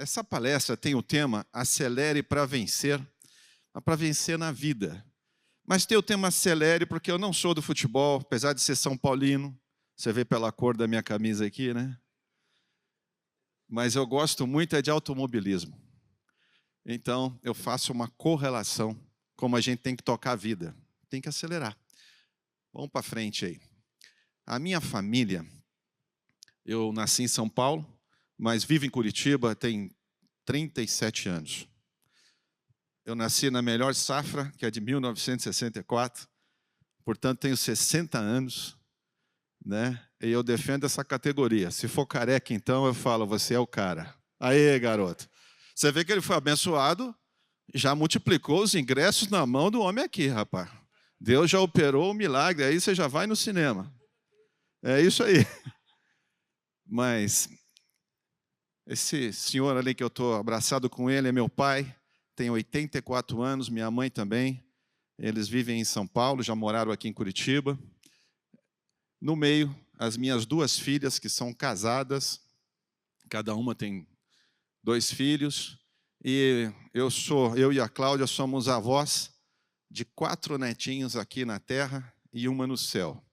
Essa palestra tem o tema Acelere para vencer na vida. Mas tem o tema Acelere porque eu não sou do futebol, apesar de ser São Paulino. Você vê pela cor da minha camisa aqui, né? Mas eu gosto muito de automobilismo. Então, eu faço uma correlação como a gente tem que tocar a vida. Tem que acelerar. Vamos para frente aí. A minha família, eu nasci em São Paulo, mas vivo em Curitiba tem 37 anos. Eu nasci na melhor safra, que é de 1964, portanto tenho 60 anos, né? E eu defendo essa categoria. Se for careca, então, eu falo, você é o cara. Aê, garoto. Você vê que ele foi abençoado, já multiplicou os ingressos na mão do homem aqui, rapaz. Deus já operou o milagre, aí você já vai no cinema. É isso aí. Mas esse senhor ali que eu estou abraçado com ele é meu pai, tem 84 anos, minha mãe também. Eles vivem em São Paulo, já moraram aqui em Curitiba. No meio, as minhas duas filhas, que são casadas, cada uma tem 2 filhos. E eu e a Cláudia somos avós de 4 netinhos aqui na terra e uma no céu.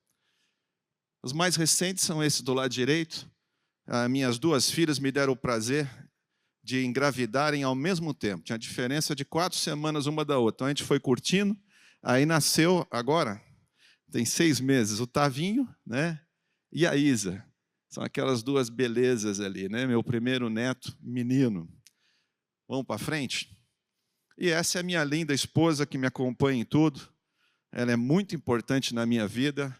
Os mais recentes são esses do lado direito. As minhas 2 filhas me deram o prazer de engravidarem ao mesmo tempo. Tinha diferença de 4 semanas uma da outra. Então, a gente foi curtindo. Aí nasceu, agora, tem 6 meses, o Tavinho, né? E a Isa. São aquelas 2 belezas ali, né? Meu primeiro neto, menino. Vamos para frente? E essa é a minha linda esposa que me acompanha em tudo. Ela é muito importante na minha vida.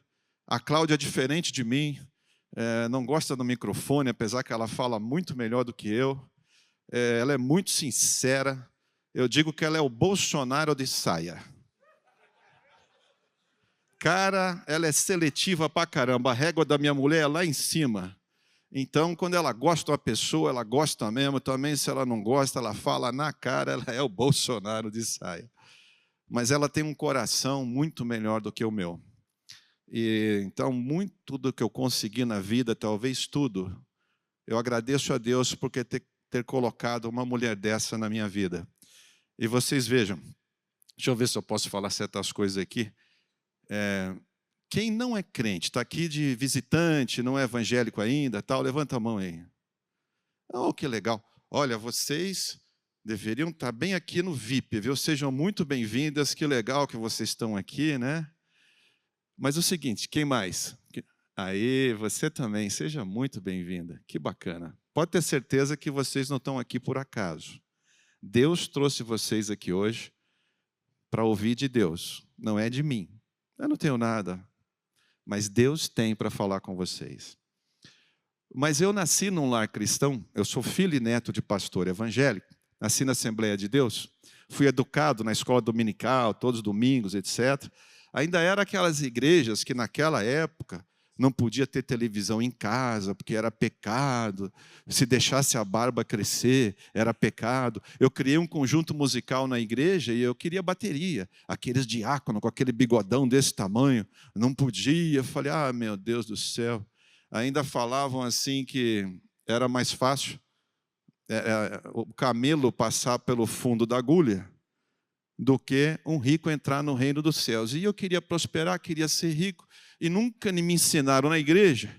A Cláudia é diferente de mim. Não gosta do microfone, apesar que ela fala muito melhor do que eu. Ela é muito sincera. Eu digo que ela é o Bolsonaro de saia. Cara, ela é seletiva pra caramba. A régua da minha mulher é lá em cima. Então, quando ela gosta de uma pessoa, ela gosta mesmo. Também, se ela não gosta, ela fala na cara, ela é o Bolsonaro de saia. Mas ela tem um coração muito melhor do que o meu. E, então, muito do que eu consegui na vida, talvez tudo, eu agradeço a Deus por ter colocado uma mulher dessa na minha vida. E vocês vejam, deixa eu ver se eu posso falar certas coisas aqui. Quem não é crente, está aqui de visitante, não é evangélico ainda, tal, levanta a mão aí. Oh, que legal. Olha, vocês deveriam estar bem aqui no VIP, viu? Sejam muito bem-vindas, que legal que vocês estão aqui, né? Mas o seguinte, quem mais? Aí, você também, seja muito bem-vinda. Que bacana. Pode ter certeza que vocês não estão aqui por acaso. Deus trouxe vocês aqui hoje para ouvir de Deus, não é de mim. Eu não tenho nada, mas Deus tem para falar com vocês. Mas eu nasci num lar cristão, eu sou filho e neto de pastor evangélico, nasci na Assembleia de Deus, fui educado na escola dominical, todos os domingos, etc. Ainda eram aquelas igrejas que naquela época não podia ter televisão em casa, porque era pecado. Se deixasse a barba crescer, era pecado. Eu criei um conjunto musical na igreja e eu queria bateria. Aqueles diáconos com aquele bigodão desse tamanho, não podia. Eu falei, meu Deus do céu. Ainda falavam assim que era mais fácil o camelo passar pelo fundo da agulha do que um rico entrar no reino dos céus. E eu queria prosperar, queria ser rico, e nunca me ensinaram na igreja.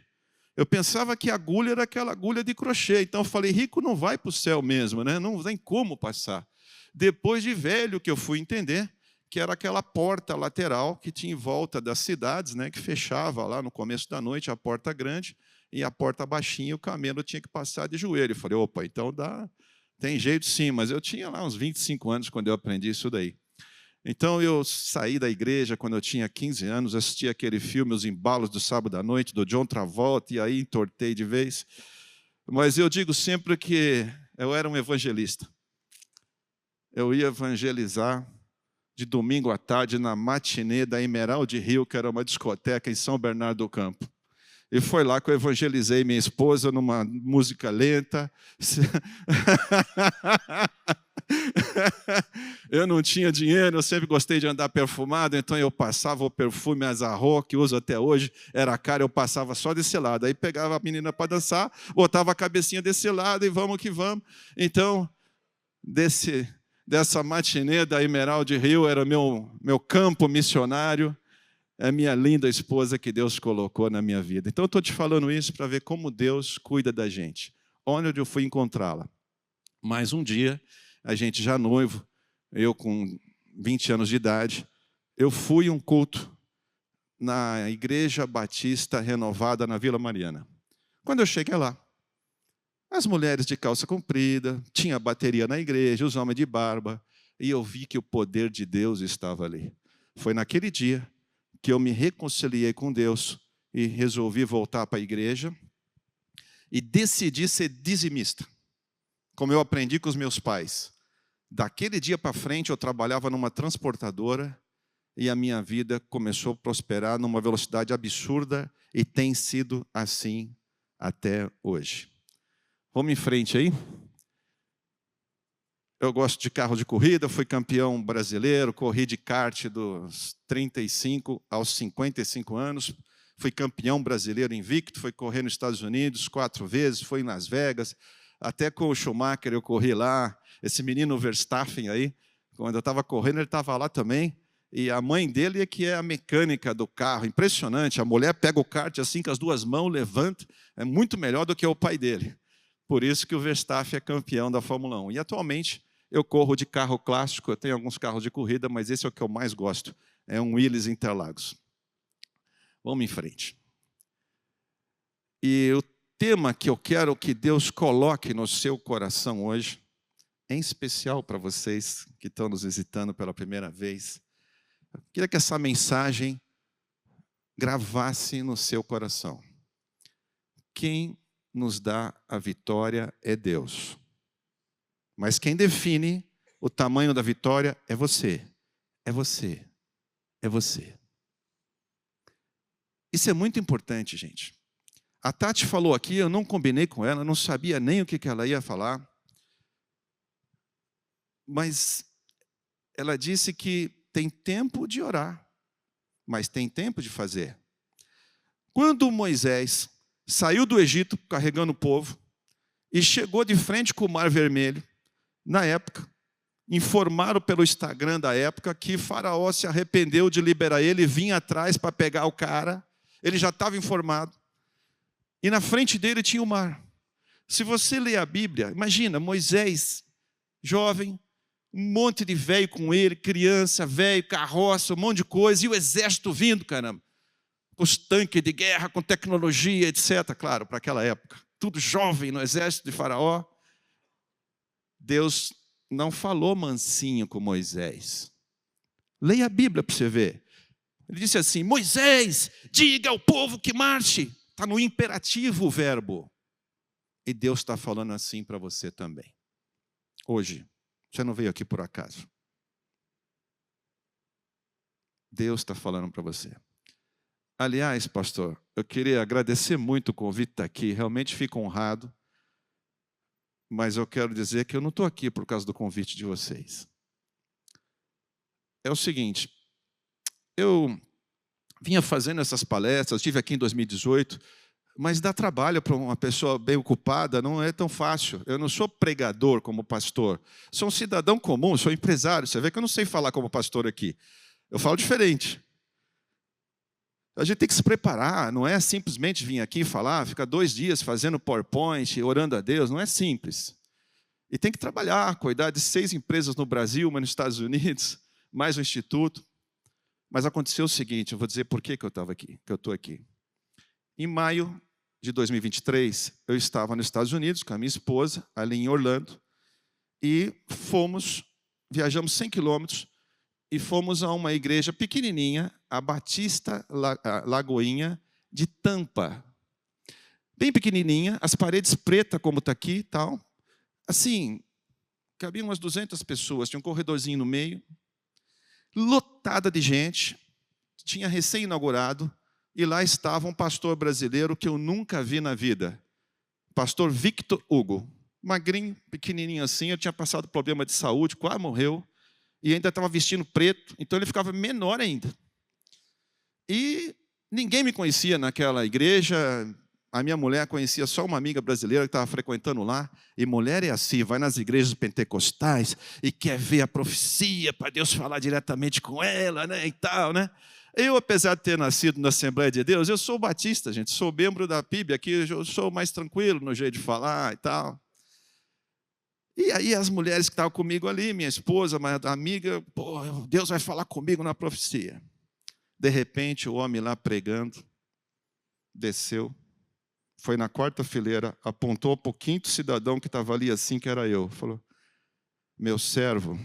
Eu pensava que a agulha era aquela agulha de crochê, então eu falei, rico não vai para o céu mesmo, né? Não tem como passar. Depois de velho que eu fui entender que era aquela porta lateral que tinha em volta das cidades, né? Que fechava lá no começo da noite, a porta grande, e a porta baixinha, o camelo tinha que passar de joelho. Eu falei, opa, então dá... Tem jeito sim, mas eu tinha lá uns 25 anos quando eu aprendi isso daí. Então eu saí da igreja quando eu tinha 15 anos, assisti aquele filme Os Embalos do Sábado à Noite, do John Travolta, e aí entortei de vez. Mas eu digo sempre que eu era um evangelista. Eu ia evangelizar de domingo à tarde na matinê da Emerald Hill, que era uma discoteca em São Bernardo do Campo. E foi lá que eu evangelizei minha esposa numa música lenta. Eu não tinha dinheiro, eu sempre gostei de andar perfumado, então eu passava o perfume Azarro, que uso até hoje, era caro, eu passava só desse lado. Aí pegava a menina para dançar, botava a cabecinha desse lado e vamos que vamos. Então, dessa matinê da Emerald Hill, era meu campo missionário, é a minha linda esposa que Deus colocou na minha vida. Então, eu estou te falando isso para ver como Deus cuida da gente. Onde eu fui encontrá-la. Mas um dia, a gente já noivo, eu com 20 anos de idade, eu fui a um culto na Igreja Batista Renovada na Vila Mariana. Quando eu cheguei lá, as mulheres de calça comprida, tinha bateria na igreja, os homens de barba, e eu vi que o poder de Deus estava ali. Foi naquele dia que eu me reconciliei com Deus e resolvi voltar para a igreja e decidi ser dizimista, como eu aprendi com os meus pais. Daquele dia para frente, eu trabalhava numa transportadora e a minha vida começou a prosperar numa velocidade absurda e tem sido assim até hoje. Vamos em frente aí. Eu gosto de carro de corrida, fui campeão brasileiro, corri de kart dos 35 aos 55 anos, fui campeão brasileiro invicto, fui correr nos Estados Unidos 4 vezes, fui em Las Vegas, até com o Schumacher eu corri lá, esse menino Verstappen aí, quando eu estava correndo ele estava lá também, e a mãe dele é que é a mecânica do carro, impressionante, a mulher pega o kart assim com as duas mãos, levanta, é muito melhor do que o pai dele. Por isso que o Verstappen é campeão da Fórmula 1. E atualmente eu corro de carro clássico, eu tenho alguns carros de corrida, mas esse é o que eu mais gosto, é um Willys Interlagos. Vamos em frente. E o tema que eu quero que Deus coloque no seu coração hoje, em especial para vocês que estão nos visitando pela primeira vez, eu queria que essa mensagem gravasse no seu coração. Quem nos dá a vitória é Deus. Mas quem define o tamanho da vitória é você. É você. É você. Isso é muito importante, gente. A Tati falou aqui, eu não combinei com ela, não sabia nem o que ela ia falar. Mas ela disse que tem tempo de orar, mas tem tempo de fazer. Quando Moisés saiu do Egito carregando o povo e chegou de frente com o Mar Vermelho, na época, informaram pelo Instagram da época que Faraó se arrependeu de liberar ele e vinha atrás para pegar o cara. Ele já estava informado. E na frente dele tinha o mar. Se você ler a Bíblia, imagina, Moisés, jovem, um monte de velho com ele, criança, velho, carroça, um monte de coisa, e o exército vindo, caramba. Com os tanques de guerra, com tecnologia, etc. Claro, para aquela época. Tudo jovem no exército de Faraó. Deus não falou mansinho com Moisés. Leia a Bíblia para você ver. Ele disse assim, Moisés, diga ao povo que marche. Está no imperativo o verbo. E Deus está falando assim para você também. Hoje, você não veio aqui por acaso. Deus está falando para você. Aliás, pastor, eu queria agradecer muito o convite de estar aqui. Realmente fico honrado. Mas eu quero dizer que eu não estou aqui por causa do convite de vocês. É o seguinte, eu vinha fazendo essas palestras, estive aqui em 2018, mas dá trabalho para uma pessoa bem ocupada, não é tão fácil. Eu não sou pregador como pastor, sou um cidadão comum, sou empresário. Você vê que eu não sei falar como pastor aqui. Eu falo diferente. A gente tem que se preparar, não é simplesmente vir aqui falar, ficar 2 dias fazendo PowerPoint, orando a Deus, não é simples. E tem que trabalhar, cuidar de 6 empresas no Brasil, uma nos Estados Unidos, mais um instituto. Mas aconteceu o seguinte, eu vou dizer por que eu estava aqui, que eu estou aqui. Em maio de 2023, eu estava nos Estados Unidos com a minha esposa, ali em Orlando, e viajamos 100 quilômetros, e fomos a uma igreja pequenininha, a Batista Lagoinha de Tampa. Bem pequenininha, as paredes pretas como está aqui e tal. Assim, cabiam umas 200 pessoas, tinha um corredorzinho no meio, lotada de gente, tinha recém-inaugurado, e lá estava um pastor brasileiro que eu nunca vi na vida. Pastor Victor Hugo, magrinho, pequenininho assim, eu tinha passado problema de saúde, quase morreu. e ainda estava vestindo preto, então ele ficava menor ainda. E ninguém me conhecia naquela igreja. A minha mulher conhecia só uma amiga brasileira que estava frequentando lá. E mulher é assim, vai nas igrejas pentecostais e quer ver a profecia para Deus falar diretamente com ela, né, e tal, né? Eu, apesar de ter nascido na Assembleia de Deus, eu sou batista, gente. Sou membro da PIB aqui, eu sou mais tranquilo no jeito de falar e tal. E aí as mulheres que estavam comigo ali, minha esposa, minha amiga, pô, Deus vai falar comigo na profecia. De repente, o homem lá pregando, desceu, foi na quarta fileira, apontou para o quinto cidadão que estava ali assim, que era eu. Falou, meu servo,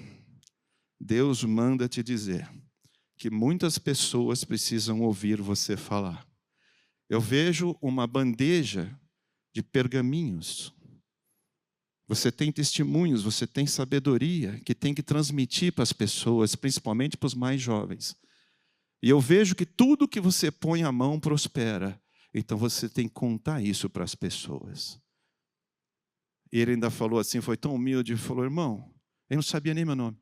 Deus manda te dizer que muitas pessoas precisam ouvir você falar. Eu vejo uma bandeja de pergaminhos. Você tem testemunhos, você tem sabedoria que tem que transmitir para as pessoas, principalmente para os mais jovens. E eu vejo que tudo que você põe a mão prospera. Então você tem que contar isso para as pessoas. E ele ainda falou assim, foi tão humilde, falou, irmão, eu não sabia nem meu nome.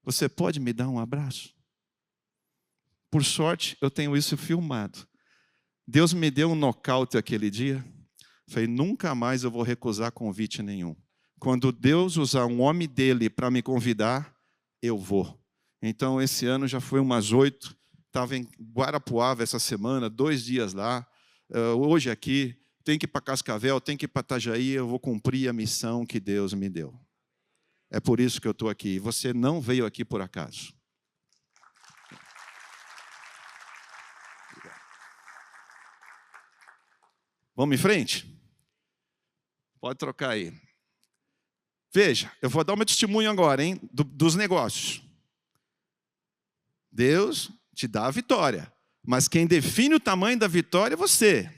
Você pode me dar um abraço? Por sorte, eu tenho isso filmado. Deus me deu um nocaute aquele dia. Falei, nunca mais eu vou recusar convite nenhum. Quando Deus usar um homem dele para me convidar, eu vou. Então, esse ano já foi umas 8. Estava em Guarapuava essa semana, 2 dias lá. Hoje aqui, tem que ir para Cascavel, tem que ir para Itajaí, eu vou cumprir a missão que Deus me deu. É por isso que eu estou aqui. Você não veio aqui por acaso. Vamos em frente? Pode trocar aí. Veja, eu vou dar meu testemunho agora, hein, dos negócios. Deus te dá a vitória, mas quem define o tamanho da vitória é você.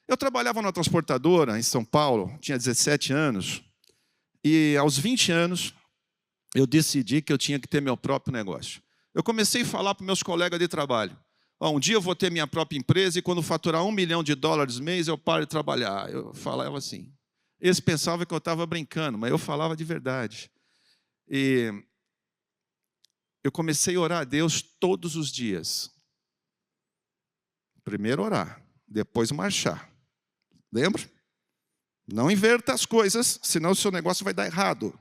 Eu trabalhava numa transportadora em São Paulo, tinha 17 anos, e aos 20 anos eu decidi que eu tinha que ter meu próprio negócio. Eu comecei a falar para meus colegas de trabalho, um dia eu vou ter minha própria empresa e quando faturar $1 milhão mês eu paro de trabalhar. Eu falava assim. Eles pensavam que eu estava brincando, mas eu falava de verdade. E eu comecei a orar a Deus todos os dias. Primeiro orar, depois marchar. Lembra? Não inverta as coisas, senão o seu negócio vai dar errado.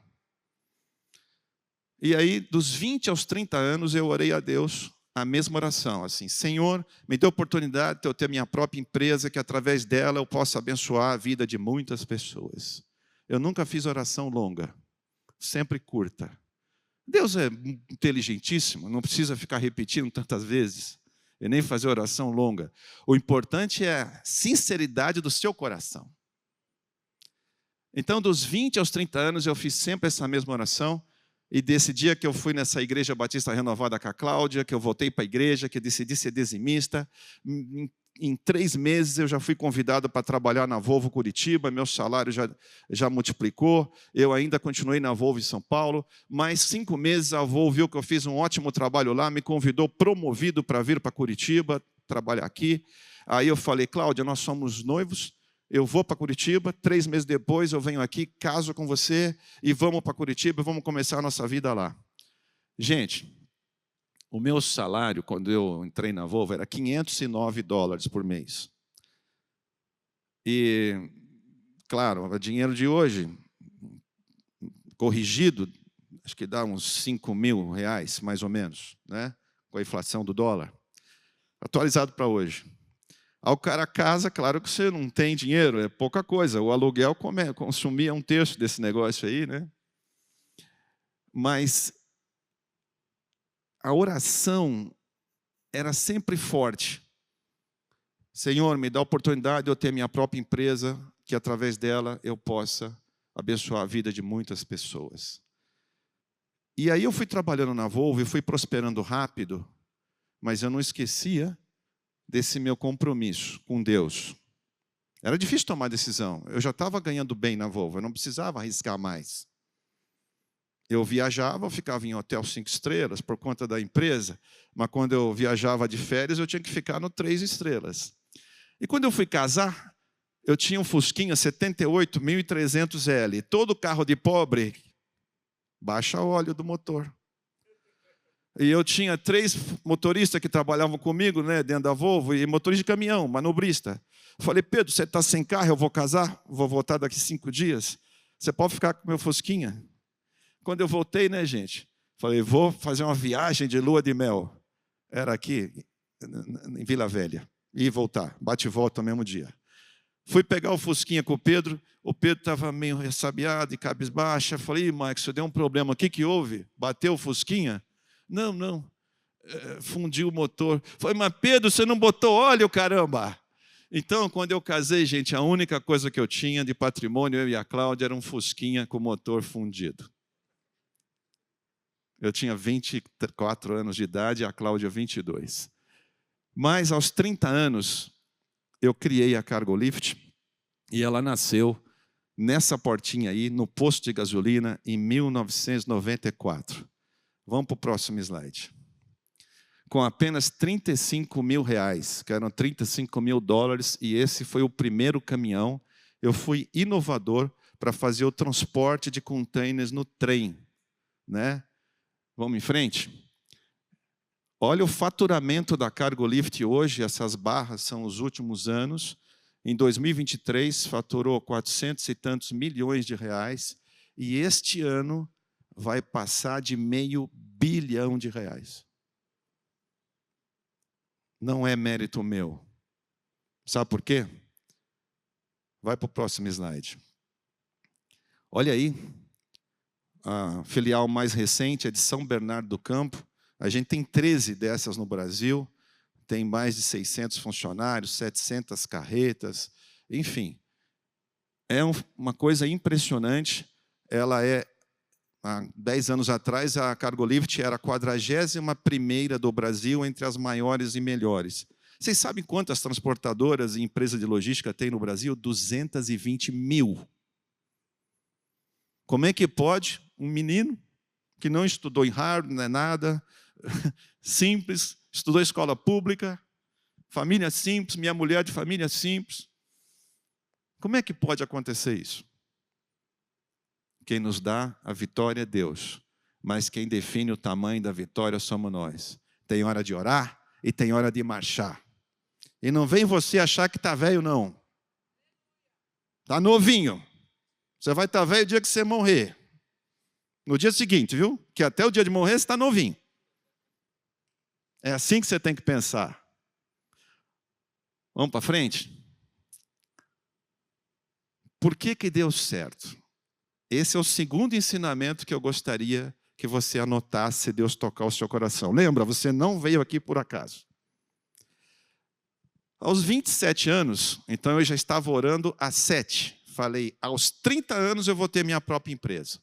E aí, dos 20 aos 30 anos, eu orei a Deus a mesma oração, assim, Senhor, me dê a oportunidade de eu ter minha própria empresa, que através dela eu possa abençoar a vida de muitas pessoas. Eu nunca fiz oração longa, sempre curta. Deus é inteligentíssimo, não precisa ficar repetindo tantas vezes, e nem fazer oração longa. O importante é a sinceridade do seu coração. Então, dos 20 aos 30 anos, eu fiz sempre essa mesma oração. E desse dia que eu fui nessa igreja batista renovada com a Cláudia, que eu voltei para a igreja, que eu decidi ser dizimista, em 3 meses eu já fui convidado para trabalhar na Volvo Curitiba, meu salário já multiplicou, eu ainda continuei na Volvo em São Paulo, mais 5 meses a Volvo viu que eu fiz um ótimo trabalho lá, me convidou promovido para vir para Curitiba, trabalhar aqui. Aí eu falei, Cláudia, nós somos noivos, eu vou para Curitiba, 3 meses depois eu venho aqui, caso com você e vamos para Curitiba e vamos começar a nossa vida lá. Gente, o meu salário, quando eu entrei na Volvo, era $509 por mês. E, claro, o dinheiro de hoje, corrigido, acho que dá uns R$5.000, mais ou menos, né? Com a inflação do dólar. Atualizado para hoje. Ao cara casa, claro que você não tem dinheiro, é pouca coisa. O aluguel consumia 1/3 desse negócio aí, né? Mas a oração era sempre forte. Senhor, me dá a oportunidade de eu ter minha própria empresa, que através dela eu possa abençoar a vida de muitas pessoas. E aí eu fui trabalhando na Volvo e fui prosperando rápido, mas eu não esquecia desse meu compromisso com Deus. Era difícil tomar decisão. Eu já estava ganhando bem na Volvo, eu não precisava arriscar mais. Eu viajava, eu ficava em hotel 5 estrelas por conta da empresa, mas quando eu viajava de férias, eu tinha que ficar no 3 estrelas. E quando eu fui casar, eu tinha um Fusquinha 78 1300L. Todo carro de pobre baixa óleo do motor. E eu tinha 3 motoristas que trabalhavam comigo, né, dentro da Volvo, e motorista de caminhão, manobrista. Falei, Pedro, você está sem carro, eu vou casar, vou voltar daqui 5 dias. Você pode ficar com o meu Fusquinha? Quando eu voltei, né, gente? Falei, vou fazer uma viagem de lua de mel. Era aqui, em Vila Velha. E voltar, bate e volta no mesmo dia. Fui pegar o Fusquinha com o Pedro estava meio ressabiado e cabisbaixa. Falei, Marcos, você deu um problema, o que que houve? Bateu o Fusquinha? Não, fundiu o motor. Falei, mas Pedro, você não botou óleo, caramba! Então, quando eu casei, gente, a única coisa que eu tinha de patrimônio, eu e a Cláudia, era um Fusquinha com motor fundido. Eu tinha 24 anos de idade, a Cláudia 22. Mas, aos 30 anos, eu criei a Cargolift e ela nasceu nessa portinha aí, no posto de gasolina, em 1994. Vamos para o próximo slide. Com apenas R$35 mil, que eram $35 mil, e esse foi o primeiro caminhão. Eu fui inovador para fazer o transporte de containers no trem, né? Vamos em frente? Olha o faturamento da Cargolift hoje, essas barras são os últimos anos. Em 2023, faturou 400 e tantos milhões de reais, e este ano vai passar de R$500 bilhão. Não é mérito meu. Sabe por quê? Vai para o próximo slide. Olha aí, a filial mais recente é de São Bernardo do Campo. A gente tem 13 dessas no Brasil, tem mais de 600 funcionários, 700 carretas, enfim. É uma coisa impressionante. Ela há 10 anos atrás, a Cargolift era a 41ª do Brasil, entre as maiores e melhores. Vocês sabem quantas transportadoras e empresas de logística tem no Brasil? 220 mil. Como é que pode um menino que não estudou em Harvard, não é nada, simples, estudou escola pública, família simples, minha mulher de família simples. Como é que pode acontecer isso? Quem nos dá a vitória é Deus, mas quem define o tamanho da vitória somos nós. Tem hora de orar e tem hora de marchar. E não vem você achar que está velho, não. Está novinho. Você vai estar velho o dia que você morrer. No dia seguinte, viu? Que até o dia de morrer você está novinho. É assim que você tem que pensar. Vamos para frente? Por que deu certo? Esse é o segundo ensinamento que eu gostaria que você anotasse se Deus tocar o seu coração. Lembra, você não veio aqui por acaso. Aos 27 anos, então eu já estava orando há 7. Falei, aos 30 anos eu vou ter minha própria empresa.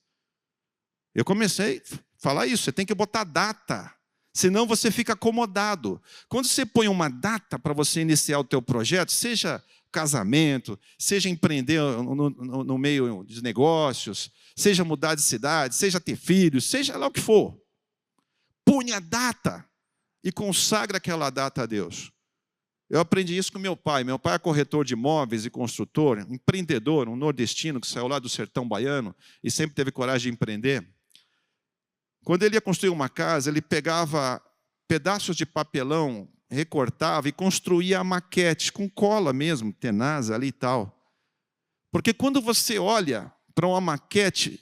Eu comecei a falar isso, você tem que botar data, senão você fica acomodado. Quando você põe uma data para você iniciar o teu projeto, seja casamento, seja empreender no meio de negócios, seja mudar de cidade, seja ter filhos, seja lá o que for. Põe a data e consagra aquela data a Deus. Eu aprendi isso com meu pai. Meu pai é corretor de imóveis e construtor, empreendedor, um nordestino que saiu lá do sertão baiano e sempre teve coragem de empreender. Quando ele ia construir uma casa, ele pegava pedaços de papelão, recortava e construía a maquete com cola mesmo, tenaz ali e tal. Porque quando você olha para uma maquete,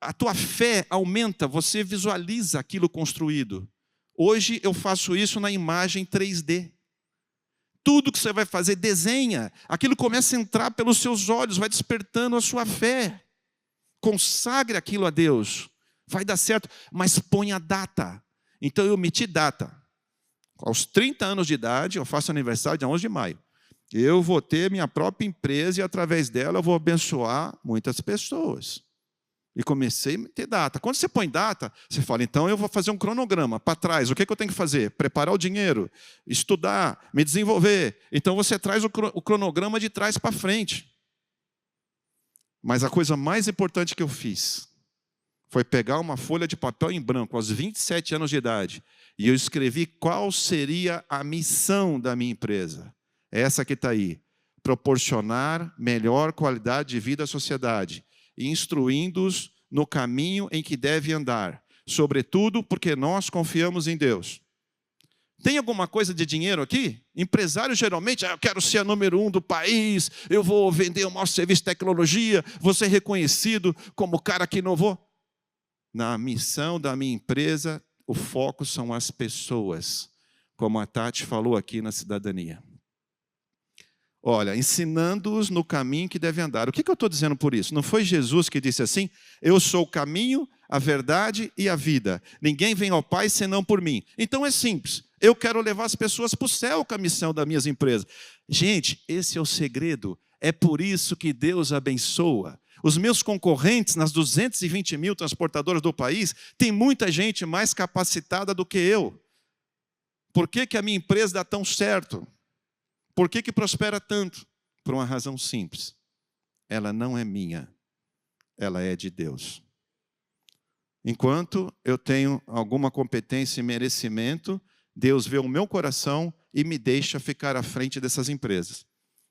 a tua fé aumenta, você visualiza aquilo construído. Hoje eu faço isso na imagem 3D. Tudo que você vai fazer, desenha. Aquilo começa a entrar pelos seus olhos, vai despertando a sua fé. Consagre aquilo a Deus. Vai dar certo, mas põe a data. Então eu meti data. Aos 30 anos de idade, eu faço aniversário dia 11 de maio. Eu vou ter minha própria empresa e através dela eu vou abençoar muitas pessoas. E comecei a meter data. Quando você põe data, você fala, então eu vou fazer um cronograma para trás. O que eu tenho que fazer? Preparar o dinheiro, estudar, me desenvolver. Então você traz o cronograma de trás para frente. Mas a coisa mais importante que eu fiz foi pegar uma folha de papel em branco, aos 27 anos de idade, e eu escrevi qual seria a missão da minha empresa. Essa que está aí. Proporcionar melhor qualidade de vida à sociedade, instruindo-os no caminho em que deve andar, sobretudo porque nós confiamos em Deus. Tem alguma coisa de dinheiro aqui? Empresário geralmente, eu quero ser a número 1 do país, eu vou vender o maior serviço de tecnologia, vou ser reconhecido como o cara que inovou. Na missão da minha empresa, o foco são as pessoas, como a Tati falou aqui na Cidadania. Olha, ensinando-os no caminho que devem andar. O que eu estou dizendo por isso? Não foi Jesus que disse assim, eu sou o caminho, a verdade e a vida. Ninguém vem ao Pai senão por mim. Então é simples. Eu quero levar as pessoas para o céu com a missão das minhas empresas. Gente, esse é o segredo. É por isso que Deus abençoa. Os meus concorrentes nas 220 mil transportadoras do país, tem muita gente mais capacitada do que eu. Por que a minha empresa dá tão certo? Por que prospera tanto? Por uma razão simples. Ela não é minha, ela é de Deus. Enquanto eu tenho alguma competência e merecimento, Deus vê o meu coração e me deixa ficar à frente dessas empresas.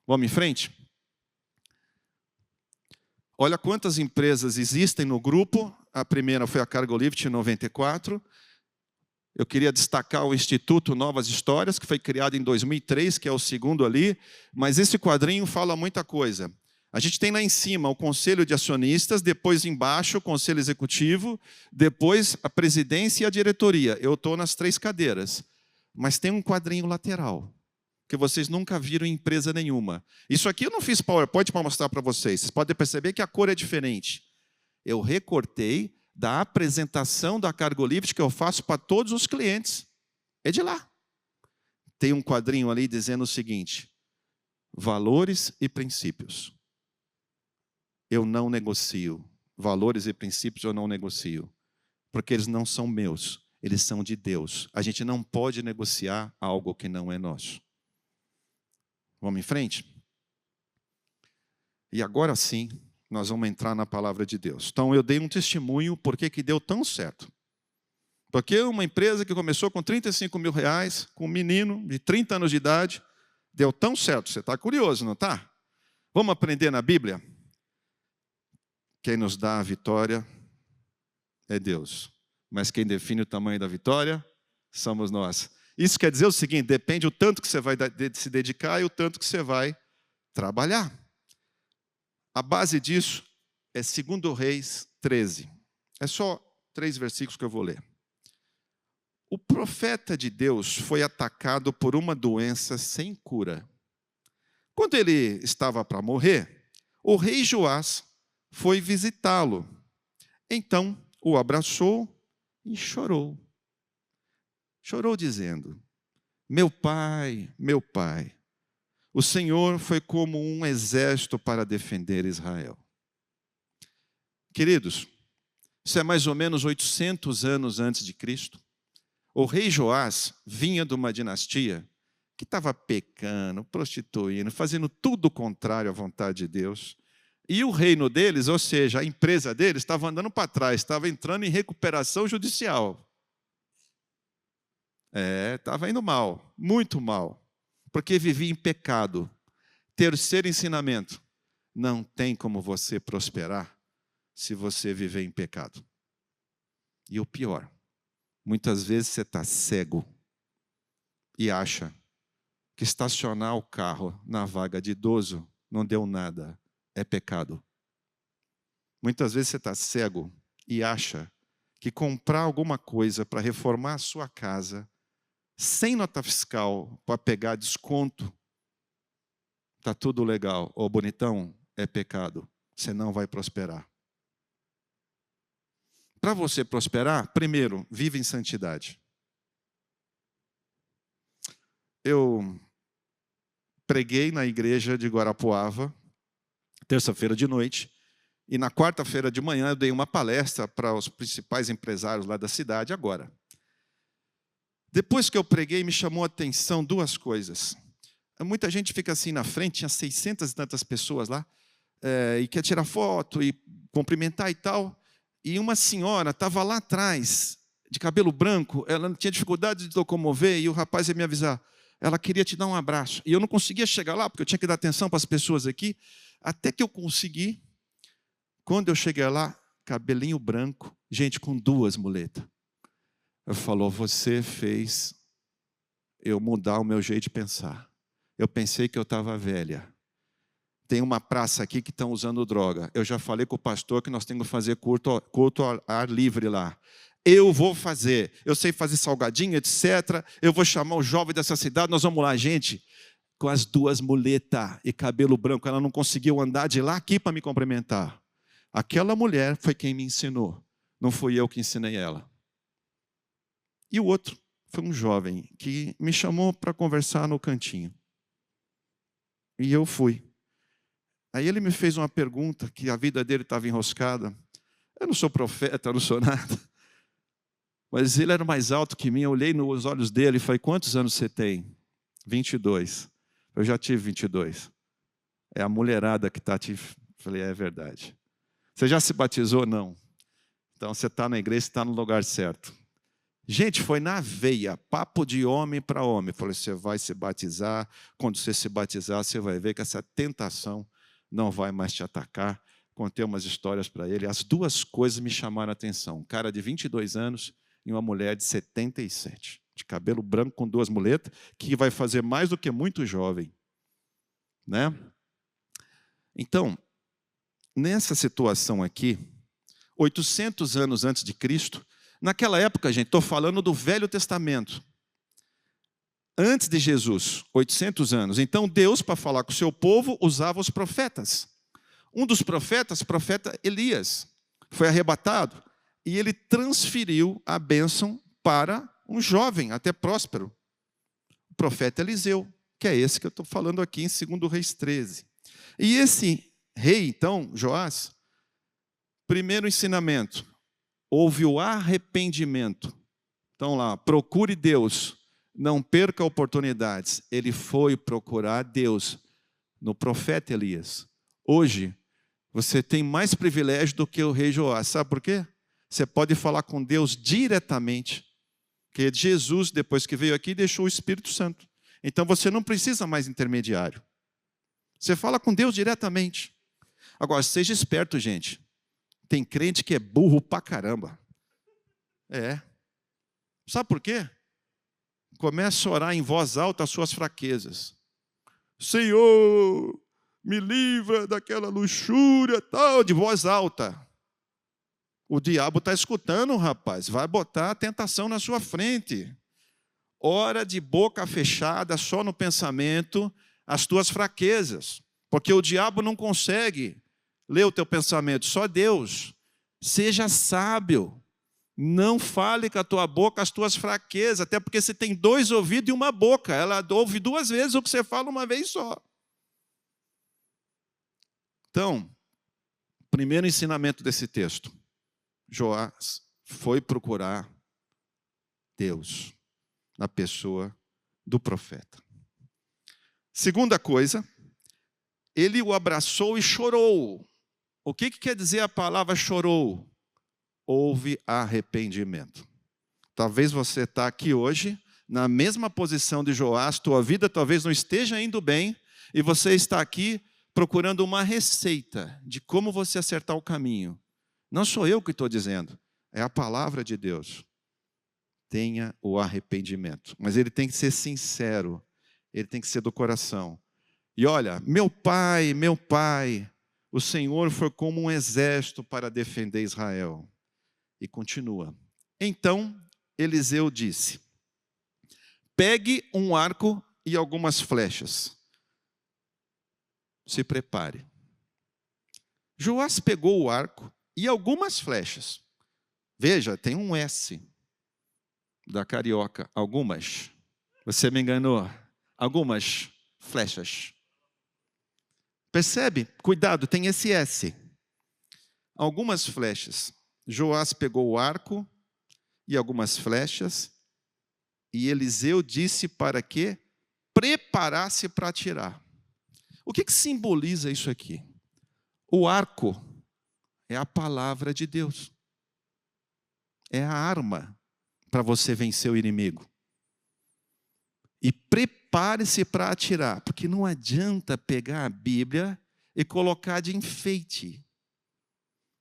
Vamos em frente? Olha quantas empresas existem no grupo. A primeira foi a Cargolift, em 94. Eu queria destacar o Instituto Novas Histórias, que foi criado em 2003, que é o segundo ali. Mas esse quadrinho fala muita coisa. A gente tem lá em cima o Conselho de Acionistas, depois embaixo o Conselho Executivo, depois a Presidência e a Diretoria. Eu estou nas 3 cadeiras. Mas tem um quadrinho lateral, que vocês nunca viram em empresa nenhuma. Isso aqui eu não fiz PowerPoint para mostrar para vocês. Vocês podem perceber que a cor é diferente. Eu recortei da apresentação da Cargolift que eu faço para todos os clientes. É de lá. Tem um quadrinho ali dizendo o seguinte: valores e princípios. Eu não negocio. Valores e princípios eu não negocio. Porque eles não são meus. Eles são de Deus. A gente não pode negociar algo que não é nosso. Vamos em frente? E agora sim, nós vamos entrar na palavra de Deus. Então, eu dei um testemunho por que deu tão certo. Porque uma empresa que começou com 35 mil reais, com um menino de 30 anos de idade, deu tão certo. Você está curioso, não está? Vamos aprender na Bíblia? Quem nos dá a vitória é Deus. Mas quem define o tamanho da vitória somos nós. Isso quer dizer o seguinte, depende o tanto que você vai se dedicar e o tanto que você vai trabalhar. A base disso é 2 Reis 13. É só 3 versículos que eu vou ler. O profeta de Deus foi atacado por uma doença sem cura. Quando ele estava para morrer, o rei Joás foi visitá-lo. Então o abraçou e chorou. Chorou dizendo: meu pai, o Senhor foi como um exército para defender Israel. Queridos, isso é mais ou menos 800 anos antes de Cristo. O rei Joás vinha de uma dinastia que estava pecando, prostituindo, fazendo tudo o contrário à vontade de Deus. E o reino deles, ou seja, a empresa deles, estava andando para trás, estava entrando em recuperação judicial. Estava indo mal, muito mal, porque vivia em pecado. Terceiro ensinamento: não tem como você prosperar se você viver em pecado. E o pior, muitas vezes você está cego e acha que estacionar o carro na vaga de idoso não deu nada, é pecado. Muitas vezes você está cego e acha que comprar alguma coisa para reformar a sua casa, sem nota fiscal, para pegar desconto, está tudo legal. Ô bonitão, é pecado. Você não vai prosperar. Para você prosperar, primeiro, vive em santidade. Eu preguei na igreja de Guarapuava, terça-feira de noite, e na quarta-feira de manhã eu dei uma palestra para os principais empresários lá da cidade agora. Depois que eu preguei, me chamou a atenção 2 coisas. Muita gente fica assim na frente, tinha 600 e tantas pessoas lá, e quer tirar foto e cumprimentar e tal. E uma senhora estava lá atrás, de cabelo branco, ela tinha dificuldade de locomover, e o rapaz ia me avisar. Ela queria te dar um abraço. E eu não conseguia chegar lá, porque eu tinha que dar atenção para as pessoas aqui. Até que eu consegui. Quando eu cheguei lá, cabelinho branco, gente com 2 muletas. Ele falou, você fez eu mudar o meu jeito de pensar. Eu pensei que eu estava velha. Tem uma praça aqui que estão usando droga. Eu já falei com o pastor que nós temos que fazer culto ao ar livre lá. Eu vou fazer. Eu sei fazer salgadinho, etc. Eu vou chamar o jovem dessa cidade. Nós vamos lá, gente. Com as 2 muletas e cabelo branco. Ela não conseguiu andar de lá aqui para me cumprimentar. Aquela mulher foi quem me ensinou. Não fui eu que ensinei ela. E o outro foi um jovem que me chamou para conversar no cantinho. E eu fui. Aí ele me fez uma pergunta, que a vida dele estava enroscada. Eu não sou profeta, eu não sou nada. Mas ele era mais alto que mim. Eu olhei nos olhos dele e falei, quantos anos você tem? 22. Eu já tive 22. É a mulherada que está te... Falei, é verdade. Você já se batizou? Não. Então você está na igreja, está no lugar certo. Gente, foi na veia, papo de homem para homem. Falei, você vai se batizar. Quando você se batizar, você vai ver que essa tentação não vai mais te atacar. Contei umas histórias para ele. As 2 coisas me chamaram a atenção. Um cara de 22 anos e uma mulher de 77. De cabelo branco com 2 muletas, que vai fazer mais do que muito jovem. Né? Então, nessa situação aqui, 800 anos antes de Cristo, naquela época, gente, estou falando do Velho Testamento. Antes de Jesus, 800 anos. Então, Deus, para falar com o seu povo, usava os profetas. Um dos profetas, o profeta Elias, foi arrebatado e ele transferiu a bênção para um jovem, até próspero. O profeta Eliseu, que é esse que eu estou falando aqui em 2 Reis 13. E esse rei, então, Joás, primeiro ensinamento, houve o arrependimento. Então lá, procure Deus, não perca oportunidades. Ele foi procurar Deus no profeta Elias. Hoje, você tem mais privilégio do que o rei Joás. Sabe por quê? Você pode falar com Deus diretamente. Porque Jesus, depois que veio aqui, deixou o Espírito Santo. Então você não precisa mais intermediário. Você fala com Deus diretamente. Agora, seja esperto, gente. Tem crente que é burro pra caramba. É. Sabe por quê? Começa a orar em voz alta as suas fraquezas. Senhor, me livra daquela luxúria tal, de voz alta. O diabo está escutando, rapaz. Vai botar a tentação na sua frente. Ora de boca fechada, só no pensamento, as tuas fraquezas. Porque o diabo não consegue ler o teu pensamento, só Deus. Seja sábio. Não fale com a tua boca as tuas fraquezas, até porque você tem 2 ouvidos e uma boca. Ela ouve 2 vezes o que você fala uma vez só. Então, primeiro ensinamento desse texto. Joás foi procurar Deus na pessoa do profeta. Segunda coisa, ele o abraçou e chorou. O que quer dizer a palavra chorou? Houve arrependimento. Talvez você está aqui hoje, na mesma posição de Joás, tua vida talvez não esteja indo bem, e você está aqui procurando uma receita de como você acertar o caminho. Não sou eu que estou dizendo, é a palavra de Deus. Tenha o arrependimento. Mas ele tem que ser sincero, ele tem que ser do coração. E olha, meu pai, o Senhor foi como um exército para defender Israel. E continua. Então, Eliseu disse, pegue um arco e algumas flechas. Se prepare. Joás pegou o arco e algumas flechas. Veja, tem um S da carioca. Algumas. Você me enganou. Algumas flechas. Percebe? Cuidado, tem esse S. Algumas flechas. Joás pegou o arco e algumas flechas. E Eliseu disse para que preparasse para atirar. O que simboliza isso aqui? O arco é a palavra de Deus. É a arma para você vencer o inimigo. E prepare-se para atirar, porque não adianta pegar a Bíblia e colocar de enfeite.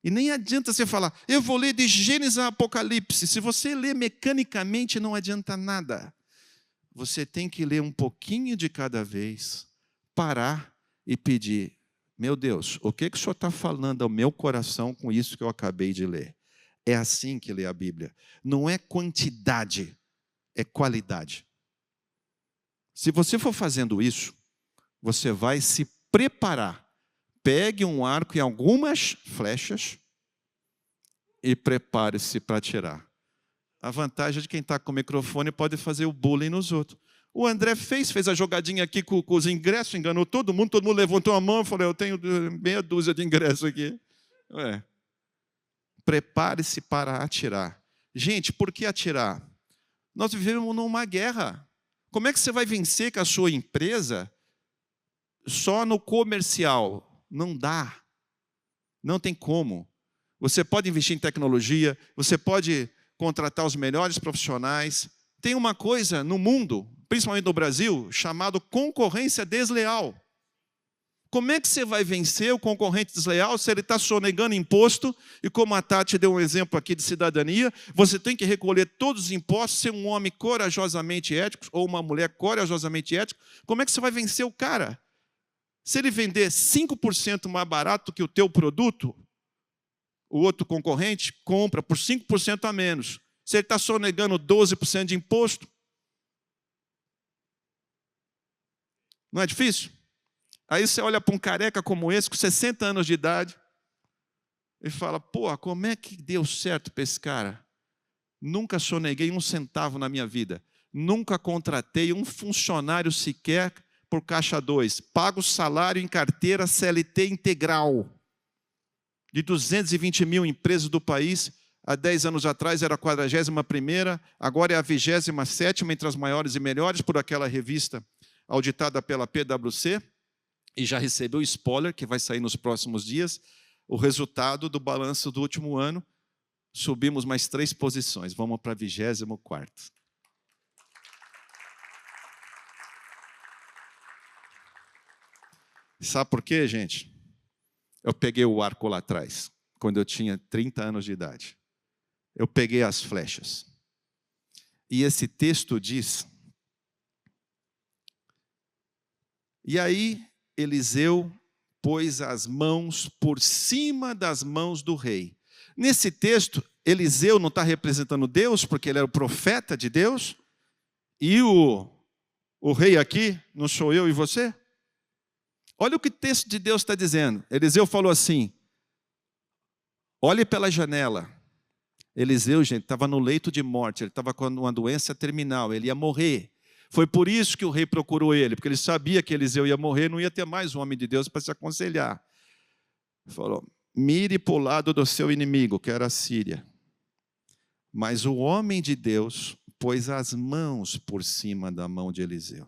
E nem adianta você falar, eu vou ler de Gênesis a Apocalipse. Se você ler mecanicamente, não adianta nada. Você tem que ler um pouquinho de cada vez, parar e pedir, meu Deus, o que o Senhor está falando ao meu coração com isso que eu acabei de ler? É assim que lê a Bíblia. Não é quantidade, é qualidade. Se você for fazendo isso, você vai se preparar. Pegue um arco e algumas flechas e prepare-se para atirar. A vantagem é de quem está com o microfone pode fazer o bullying nos outros. O André fez a jogadinha aqui com os ingressos, enganou todo mundo levantou a mão e falou, eu tenho meia dúzia de ingressos aqui. Prepare-se para atirar. Gente, por que atirar? Nós vivemos numa guerra. Como é que você vai vencer com a sua empresa só no comercial? Não dá. Não tem como. Você pode investir em tecnologia, você pode contratar os melhores profissionais. Tem uma coisa no mundo, principalmente no Brasil, chamado concorrência desleal. Como é que você vai vencer o concorrente desleal se ele está sonegando imposto? E como a Tati deu um exemplo aqui de cidadania, você tem que recolher todos os impostos, ser um homem corajosamente ético ou uma mulher corajosamente ética. Como é que você vai vencer o cara? Se ele vender 5% mais barato que o teu produto, o outro concorrente compra por 5% a menos. Se ele está sonegando 12% de imposto, não é difícil? Aí você olha para um careca como esse, com 60 anos de idade, e fala, pô, como é que deu certo para esse cara? Nunca soneguei um centavo na minha vida. Nunca contratei um funcionário sequer por caixa 2. Pago salário em carteira CLT integral. De 220 mil empresas do país, há 10 anos atrás era a 41ª, agora é a 27ª entre as maiores e melhores, por aquela revista auditada pela PwC, e já recebeu spoiler, que vai sair nos próximos dias, o resultado do balanço do último ano. Subimos mais 3 posições, vamos para a 24ª. Sabe por quê, gente? Eu peguei o arco lá atrás, quando eu tinha 30 anos de idade. Eu peguei as flechas. E esse texto diz... E aí, Eliseu pôs as mãos por cima das mãos do rei. Nesse texto, Eliseu não está representando Deus, porque ele era o profeta de Deus, e o rei aqui não sou eu e você? Olha o que o texto de Deus está dizendo. Eliseu falou assim, olhe pela janela. Eliseu, gente, estava no leito de morte, ele estava com uma doença terminal, ele ia morrer. Foi por isso que o rei procurou ele, porque ele sabia que Eliseu ia morrer, não ia ter mais um homem de Deus para se aconselhar. Falou, mire para o lado do seu inimigo, que era a Síria. Mas o homem de Deus pôs as mãos por cima da mão de Eliseu.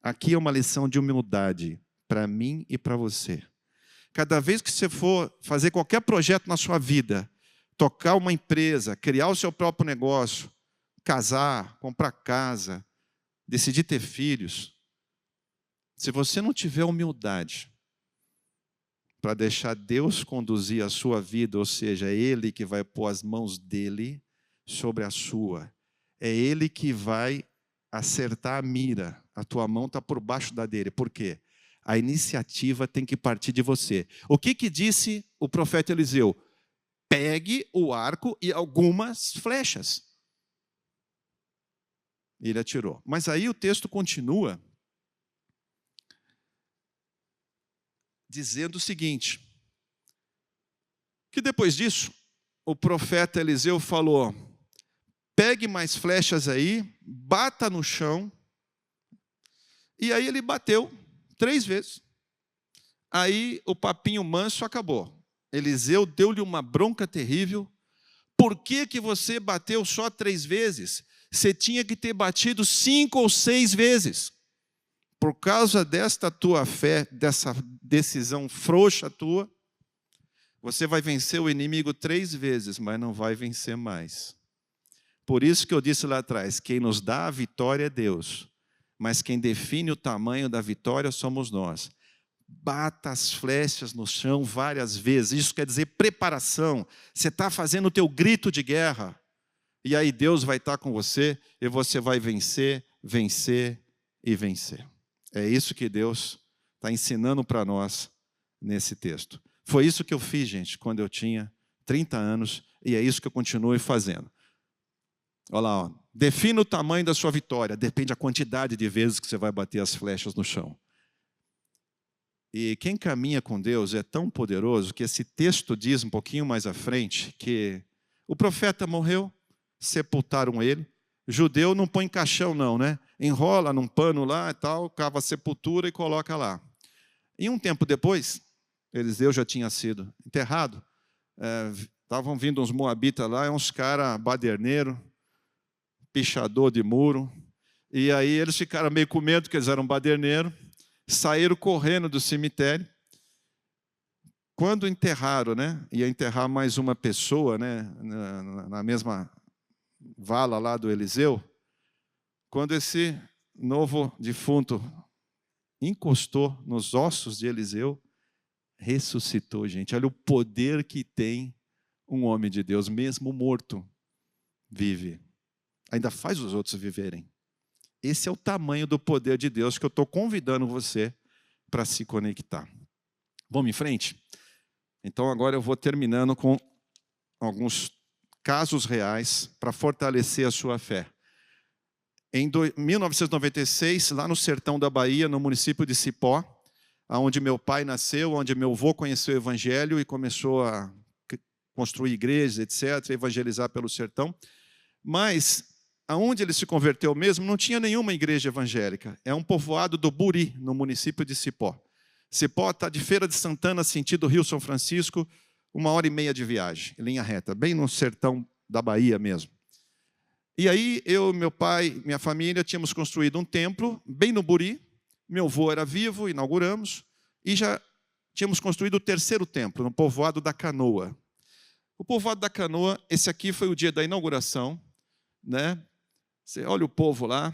Aqui é uma lição de humildade para mim e para você. Cada vez que você for fazer qualquer projeto na sua vida, tocar uma empresa, criar o seu próprio negócio, casar, comprar casa, decidir ter filhos, se você não tiver humildade para deixar Deus conduzir a sua vida, ou seja, é Ele que vai pôr as mãos dEle sobre a sua, é Ele que vai acertar a mira, a tua mão está por baixo da dele. Por quê? A iniciativa tem que partir de você. O que disse o profeta Eliseu? Pegue o arco e algumas flechas. Ele atirou. Mas aí o texto continua dizendo o seguinte, que depois disso, o profeta Eliseu falou, pegue mais flechas aí, bata no chão, e aí ele bateu 3 vezes. Aí o papinho manso acabou. Eliseu deu-lhe uma bronca terrível. Por que você bateu só 3 vezes? Você tinha que ter batido 5 ou 6 vezes. Por causa desta tua fé, dessa decisão frouxa tua, você vai vencer o inimigo 3 vezes, mas não vai vencer mais. Por isso que eu disse lá atrás, quem nos dá a vitória é Deus, mas quem define o tamanho da vitória somos nós. Bata as flechas no chão várias vezes. Isso quer dizer preparação. Você está fazendo o teu grito de guerra. E aí Deus vai estar com você e você vai vencer, vencer e vencer. É isso que Deus está ensinando para nós nesse texto. Foi isso que eu fiz, gente, quando eu tinha 30 anos, e é isso que eu continuo fazendo. Olha lá, ó. Defina o tamanho da sua vitória, depende da quantidade de vezes que você vai bater as flechas no chão. E quem caminha com Deus é tão poderoso que esse texto diz um pouquinho mais à frente que o profeta morreu, sepultaram ele. Judeu não põe caixão não, né? Enrola num pano lá e tal, cava a sepultura e coloca lá. E um tempo depois, Eliseu já tinha sido enterrado, estavam vindo uns moabitas lá, uns caras baderneiros, pichador de muro, e aí eles ficaram meio com medo, que eles eram baderneiros, saíram correndo do cemitério. Quando enterraram, né, ia enterrar mais uma pessoa, né, na mesma vala lá do Eliseu, quando esse novo defunto encostou nos ossos de Eliseu, ressuscitou, gente. Olha o poder que tem um homem de Deus, mesmo morto, vive. Ainda faz os outros viverem. Esse é o tamanho do poder de Deus que eu estou convidando você para se conectar. Vamos em frente? Então agora eu vou terminando com alguns casos reais para fortalecer a sua fé. Em 1996, lá no sertão da Bahia, no município de Cipó, onde meu pai nasceu, onde meu avô conheceu o evangelho e começou a construir igrejas, etc., evangelizar pelo sertão. Mas aonde ele se converteu mesmo, não tinha nenhuma igreja evangélica. É um povoado do Buri, no município de Cipó. Cipó está de Feira de Santana, sentido Rio São Francisco, 1h30 de viagem, em linha reta, bem no sertão da Bahia mesmo. E aí, eu, meu pai, minha família, tínhamos construído um templo, bem no Buri. Meu avô era vivo, inauguramos, e já tínhamos construído o terceiro templo, no povoado da Canoa. O povoado da Canoa, esse aqui foi o dia da inauguração, né? Você olha o povo lá.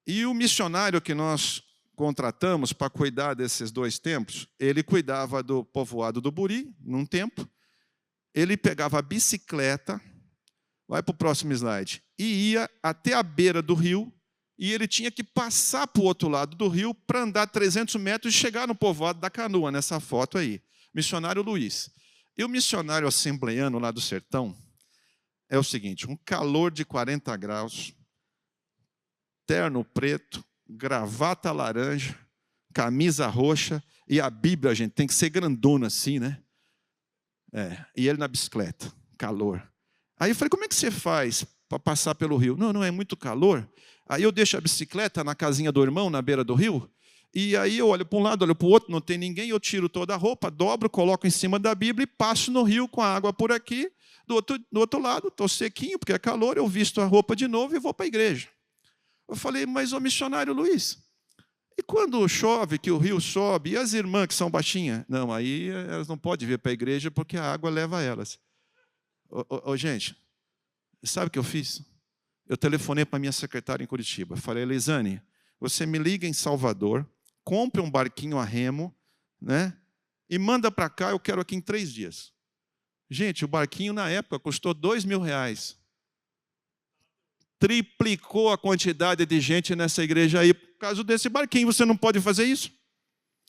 E o missionário que nós contratamos para cuidar desses dois templos, ele cuidava do povoado do Buri, num tempo. Ele pegava a bicicleta, vai para o próximo slide, e ia até a beira do rio, e ele tinha que passar para o outro lado do rio para andar 300 metros e chegar no povoado da Canoa, nessa foto aí. Missionário Luiz. E o missionário assembleiano lá do sertão é o seguinte, um calor de 40 graus, terno preto, gravata laranja, camisa roxa, e a Bíblia, gente, tem que ser grandona assim, né? E ele na bicicleta, calor. Aí eu falei, como é que você faz para passar pelo rio? Não, não é muito calor. Aí eu deixo a bicicleta na casinha do irmão, na beira do rio, e aí eu olho para um lado, olho para o outro, não tem ninguém, eu tiro toda a roupa, dobro, coloco em cima da Bíblia e passo no rio com a água por aqui. Do outro lado, estou sequinho, porque é calor, eu visto a roupa de novo e vou para a igreja. Eu falei, mas ô missionário Luiz, e quando chove, que o rio sobe, e as irmãs que são baixinhas? Não, aí elas não podem vir para a igreja porque a água leva elas. Gente, sabe o que eu fiz? Eu telefonei para a minha secretária em Curitiba. Falei, Elisane, você me liga em Salvador, compre um barquinho a remo, né? E manda para cá, eu quero aqui em 3 dias. Gente, o barquinho na época custou R$2.000. Triplicou a quantidade de gente nessa igreja aí por causa desse barquinho. Você não pode fazer isso?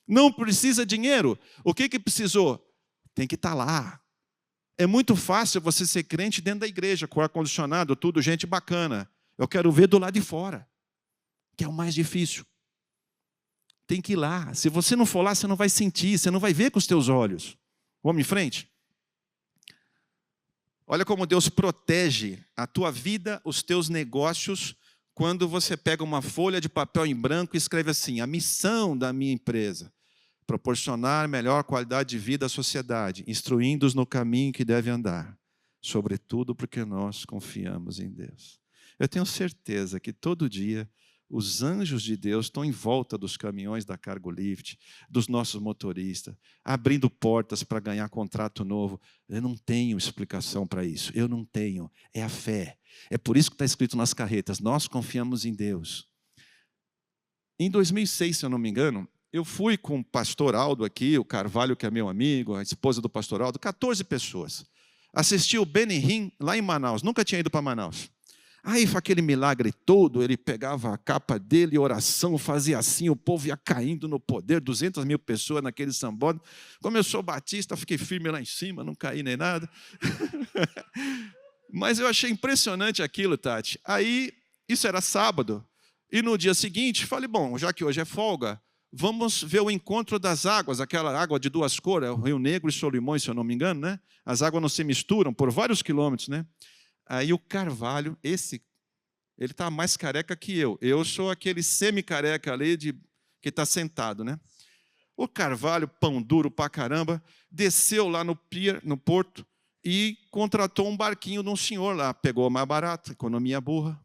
Não precisa dinheiro. O que precisou? Tem que estar lá. É muito fácil você ser crente dentro da igreja, com ar-condicionado, tudo, gente bacana. Eu quero ver do lado de fora, que é o mais difícil. Tem que ir lá. Se você não for lá, você não vai sentir, você não vai ver com os teus olhos. Vamos em frente? Olha como Deus protege a tua vida, os teus negócios, quando você pega uma folha de papel em branco e escreve assim, a missão da minha empresa, proporcionar melhor qualidade de vida à sociedade, instruindo-os no caminho que deve andar, sobretudo porque nós confiamos em Deus. Eu tenho certeza que todo dia os anjos de Deus estão em volta dos caminhões da Cargo Lift, dos nossos motoristas, abrindo portas para ganhar contrato novo. Eu não tenho explicação para isso, eu não tenho, é a fé. É por isso que está escrito nas carretas, nós confiamos em Deus. Em 2006, se eu não me engano, eu fui com o pastor Aldo aqui, o Carvalho, que é meu amigo, a esposa do pastor Aldo, 14 pessoas. Assisti o Benny Hinn lá em Manaus, nunca tinha ido para Manaus. Aí, foi aquele milagre todo, ele pegava a capa dele, oração, fazia assim, o povo ia caindo no poder, 200 mil pessoas naquele sambódromo. Como eu sou batista, fiquei firme lá em cima, não caí nem nada. Mas eu achei impressionante aquilo, Tati. Aí, isso era sábado, e no dia seguinte, falei, bom, já que hoje é folga, vamos ver o encontro das águas, aquela água de duas cores, o Rio Negro e Solimões, se eu não me engano, né? As águas não se misturam por vários quilômetros, né? Aí o Carvalho, ele está mais careca que eu. Eu sou aquele semi-careca ali que está sentado, né? O Carvalho, pão duro pra caramba, desceu lá no pier, no porto, e contratou um barquinho de um senhor lá. Pegou mais barato, economia burra.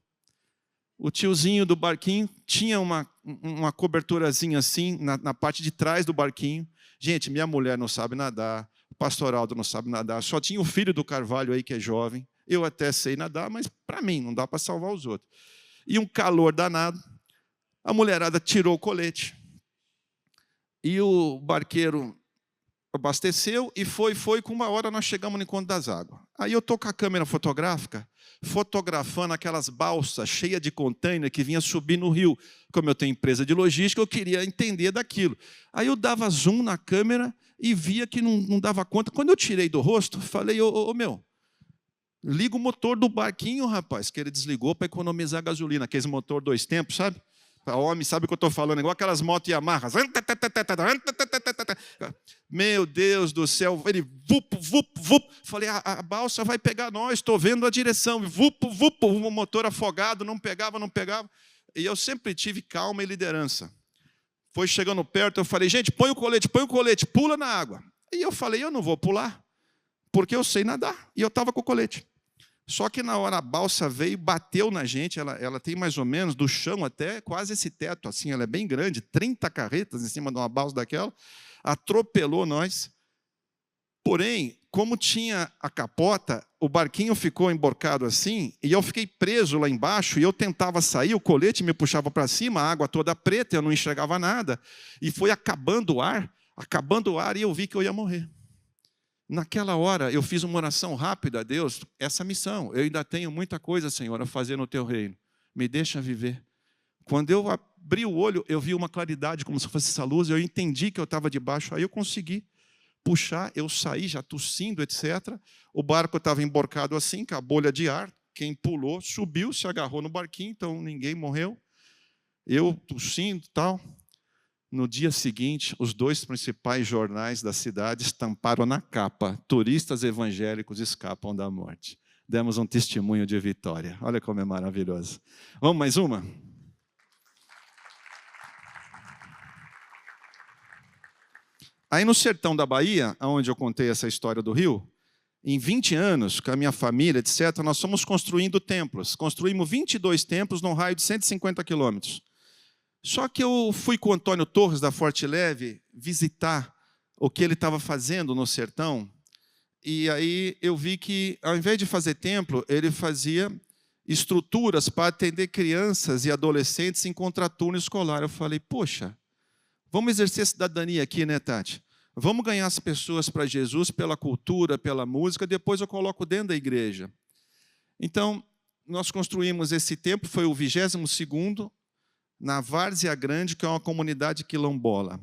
O tiozinho do barquinho tinha uma coberturazinha assim na parte de trás do barquinho. Gente, minha mulher não sabe nadar, o pastor Aldo não sabe nadar, só tinha o filho do Carvalho aí que é jovem. Eu até sei nadar, mas para mim não dá para salvar os outros. E um calor danado, a mulherada tirou o colete. E o barqueiro abasteceu e foi, com 1 hora nós chegamos no encontro das águas. Aí eu estou com a câmera fotográfica, fotografando aquelas balsas cheias de container que vinha subir no rio. Como eu tenho empresa de logística, eu queria entender daquilo. Aí eu dava zoom na câmera e via que não dava conta. Quando eu tirei do rosto, falei, ô meu, liga o motor do barquinho, rapaz, que ele desligou para economizar gasolina, aqueles motor 2 tempos, sabe? Para homem, sabe o que eu estou falando? Igual aquelas motos Yamaha. Meu Deus do céu, ele vup, vup, vup. Falei, a balsa vai pegar nós, estou vendo a direção. Vup, vup, o motor afogado, não pegava. E eu sempre tive calma e liderança. Foi chegando perto, eu falei, gente, põe o colete, pula na água. E eu falei, eu não vou pular, porque eu sei nadar. E eu estava com o colete. Só que na hora a balsa veio e bateu na gente, ela tem mais ou menos, do chão até quase esse teto, assim, ela é bem grande, 30 carretas em cima de uma balsa daquela, atropelou nós. Porém, como tinha a capota, o barquinho ficou emborcado assim, e eu fiquei preso lá embaixo, e eu tentava sair, o colete me puxava para cima, a água toda preta, eu não enxergava nada, e foi acabando o ar, e eu vi que eu ia morrer. Naquela hora, eu fiz uma oração rápida a Deus, essa missão. Eu ainda tenho muita coisa, Senhor, a fazer no Teu reino. Me deixa viver. Quando eu abri o olho, eu vi uma claridade, como se fosse essa luz, eu entendi que eu estava debaixo, aí eu consegui puxar, eu saí já tossindo, etc. O barco estava emborcado assim, com a bolha de ar. Quem pulou, subiu, se agarrou no barquinho, então ninguém morreu. Eu tossindo e tal. No dia seguinte, os 2 principais jornais da cidade estamparam na capa: turistas evangélicos escapam da morte. Demos um testemunho de vitória. Olha como é maravilhoso. Vamos mais uma? Aí no sertão da Bahia, onde eu contei essa história do rio, em 20 anos, com a minha família, etc., nós fomos construindo templos. Construímos 22 templos num raio de 150 quilômetros. Só que eu fui com o Antônio Torres, da Forte Leve, visitar o que ele estava fazendo no sertão, e aí eu vi que, ao invés de fazer templo, ele fazia estruturas para atender crianças e adolescentes em contraturno escolar. Eu falei, poxa, vamos exercer cidadania aqui, né, Tati? Vamos ganhar as pessoas para Jesus pela cultura, pela música, depois eu coloco dentro da igreja. Então, nós construímos esse templo, foi o 22º, na Várzea Grande, que é uma comunidade quilombola.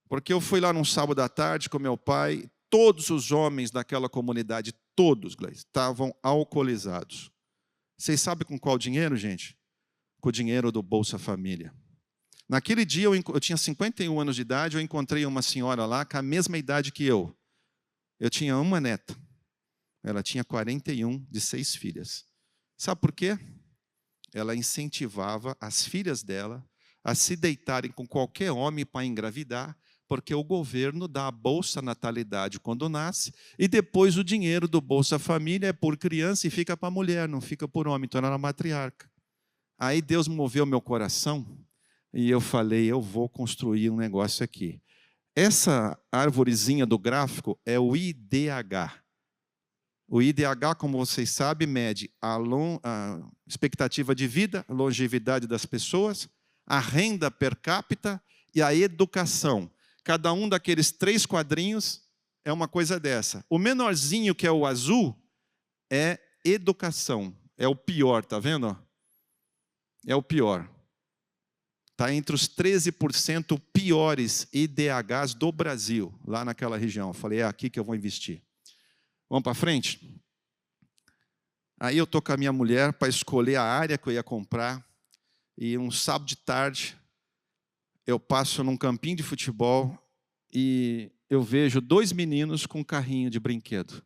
Porque eu fui lá num sábado à tarde com meu pai, todos os homens daquela comunidade, todos, estavam alcoolizados. Vocês sabem com qual dinheiro, gente? Com o dinheiro do Bolsa Família. Naquele dia, eu tinha 51 anos de idade, eu encontrei uma senhora lá com a mesma idade que eu. Eu tinha uma neta. Ela tinha 41, de 6 filhas. Sabe por quê? Ela incentivava as filhas dela a se deitarem com qualquer homem para engravidar, porque o governo dá a Bolsa Natalidade quando nasce, e depois o dinheiro do Bolsa Família é por criança e fica para a mulher, não fica por homem, então ela era matriarca. Aí Deus moveu meu coração, e eu falei, eu vou construir um negócio aqui. Essa árvorezinha do gráfico é o IDH. O IDH, como vocês sabem, mede a expectativa de vida, a longevidade das pessoas, a renda per capita e a educação. Cada um daqueles 3 quadrinhos é uma coisa dessa. O menorzinho, que é o azul, é educação. É o pior, tá vendo? É o pior. Está entre os 13% piores IDHs do Brasil, lá naquela região. Eu falei, é aqui que eu vou investir. Vamos para frente? Aí eu estou com a minha mulher para escolher a área que eu ia comprar. E um sábado de tarde, eu passo num campinho de futebol e eu vejo 2 meninos com um carrinho de brinquedo.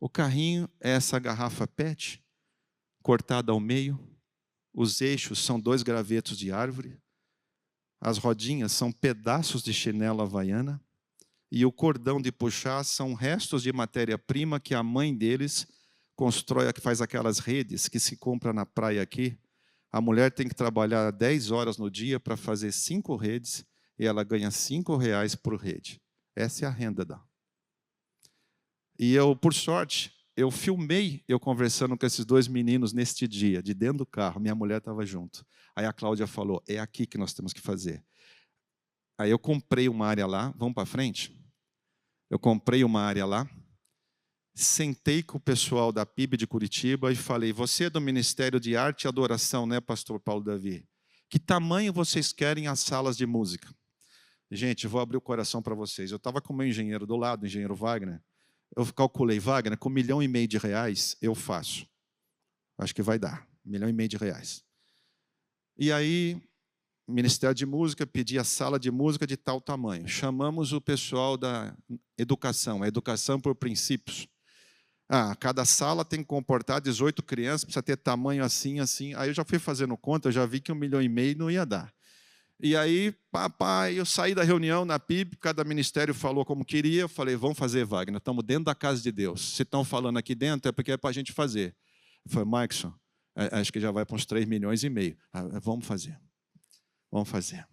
O carrinho é essa garrafa PET, cortada ao meio. Os eixos são 2 gravetos de árvore. As rodinhas são pedaços de chinelo havaiana. E o cordão de puxar são restos de matéria-prima que a mãe deles constrói, que faz aquelas redes que se compra na praia aqui. A mulher tem que trabalhar 10 horas no dia para fazer 5 redes e ela ganha R$5 por rede. Essa é a renda dela. E eu, por sorte, eu filmei eu conversando com esses 2 meninos neste dia, de dentro do carro. Minha mulher estava junto. Aí a Cláudia falou, é aqui que nós temos que fazer. Aí eu comprei uma área lá, vamos para frente? Eu comprei uma área lá, sentei com o pessoal da PIB de Curitiba e falei, você é do Ministério de Arte e Adoração, né, pastor Paulo Davi? Que tamanho vocês querem as salas de música? Gente, eu vou abrir o coração para vocês. Eu estava com o meu engenheiro do lado, o engenheiro Wagner. Eu calculei, Wagner, com R$1,5 milhão eu faço. Acho que vai dar, R$1,5 milhão. E aí, Ministério de Música, pedi a sala de música de tal tamanho. Chamamos o pessoal da educação, a educação por princípios. Cada sala tem que comportar 18 crianças, precisa ter tamanho assim, assim. Aí eu já fui fazendo conta, eu já vi que R$1,5 milhão não ia dar. E aí, papai, eu saí da reunião na PIB, cada ministério falou como queria, eu falei, vamos fazer, Wagner, estamos dentro da casa de Deus. Se estão falando aqui dentro, é porque é para a gente fazer. Eu falei, Markson, acho que já vai para uns 3,5 milhões. Vamos fazer. Vamos fazer.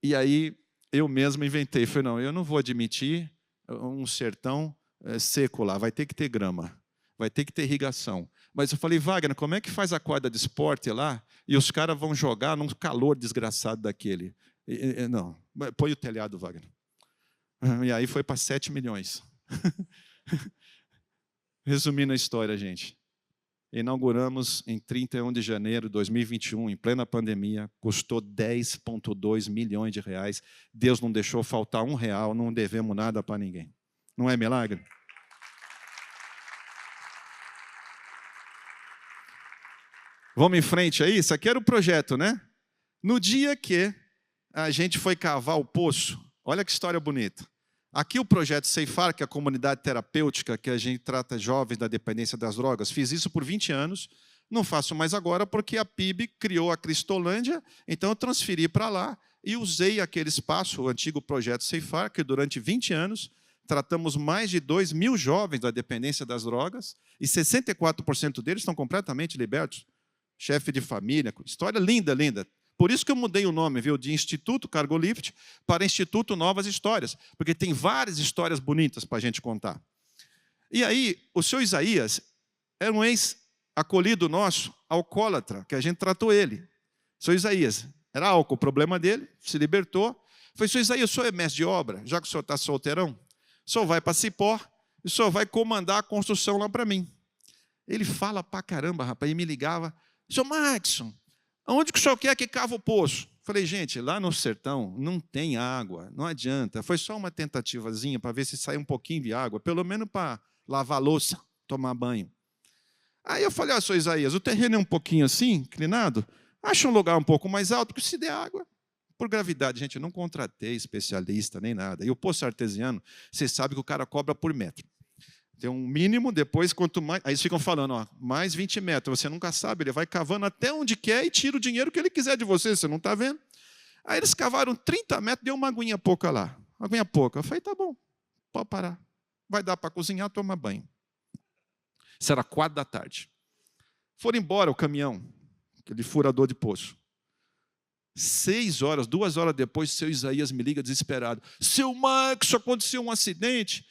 E aí, eu mesmo inventei, falei, não, eu não vou admitir um sertão seco lá, vai ter que ter grama, vai ter que ter irrigação. Mas eu falei, Wagner, como é que faz a quadra de esporte lá e os caras vão jogar num calor desgraçado daquele? Não, põe o telhado, Wagner. E aí foi para 7 milhões. Resumindo a história, gente. Inauguramos em 31 de janeiro de 2021, em plena pandemia, custou R$10,2 milhões. Deus não deixou faltar R$1, não devemos nada para ninguém. Não é milagre? Vamos em frente aí? Isso aqui era o projeto, né? No dia que a gente foi cavar o poço, olha que história bonita. Aqui o projeto Ceifar, que é a comunidade terapêutica que a gente trata jovens da dependência das drogas, fiz isso por 20 anos, não faço mais agora porque a PIB criou a Cristolândia, então eu transferi para lá e usei aquele espaço, o antigo projeto Ceifar, que durante 20 anos tratamos mais de 2.000 jovens da dependência das drogas e 64% deles estão completamente libertos. Chefe de família, história linda, linda. Por isso que eu mudei o nome, viu, de Instituto Cargolift para Instituto Novas Histórias, porque tem várias histórias bonitas para a gente contar. E aí, o senhor Isaías era um ex-acolhido nosso, alcoólatra, que a gente tratou ele. O senhor Isaías, era álcool o problema dele, se libertou. Falei, senhor Isaías, o senhor é mestre de obra, já que o senhor está solteirão, o senhor vai para Cipó e o senhor vai comandar a construção lá para mim. Ele fala pra caramba, rapaz, e me ligava, senhor Markson, aonde que o senhor quer que cava o poço? Falei, gente, lá no sertão não tem água, não adianta. Foi só uma tentativazinha para ver se sai um pouquinho de água, pelo menos para lavar a louça, tomar banho. Aí eu falei, senhor Isaías, o terreno é um pouquinho assim, inclinado, acha um lugar um pouco mais alto, porque se der água, por gravidade, gente, eu não contratei especialista nem nada. E o poço artesiano, você sabe que o cara cobra por metro. Tem um mínimo, depois quanto mais... Aí eles ficam falando, mais 20 metros. Você nunca sabe, ele vai cavando até onde quer e tira o dinheiro que ele quiser de você não está vendo? Aí eles cavaram 30 metros, deu uma aguinha pouca lá. Aguinha pouca. Eu falei, tá bom, pode parar. Vai dar para cozinhar, tomar banho. Isso era 4 da tarde. Foram embora o caminhão, aquele furador de poço. 6 horas, 2 horas depois, seu Isaías me liga desesperado. Seu Marcos, aconteceu um acidente.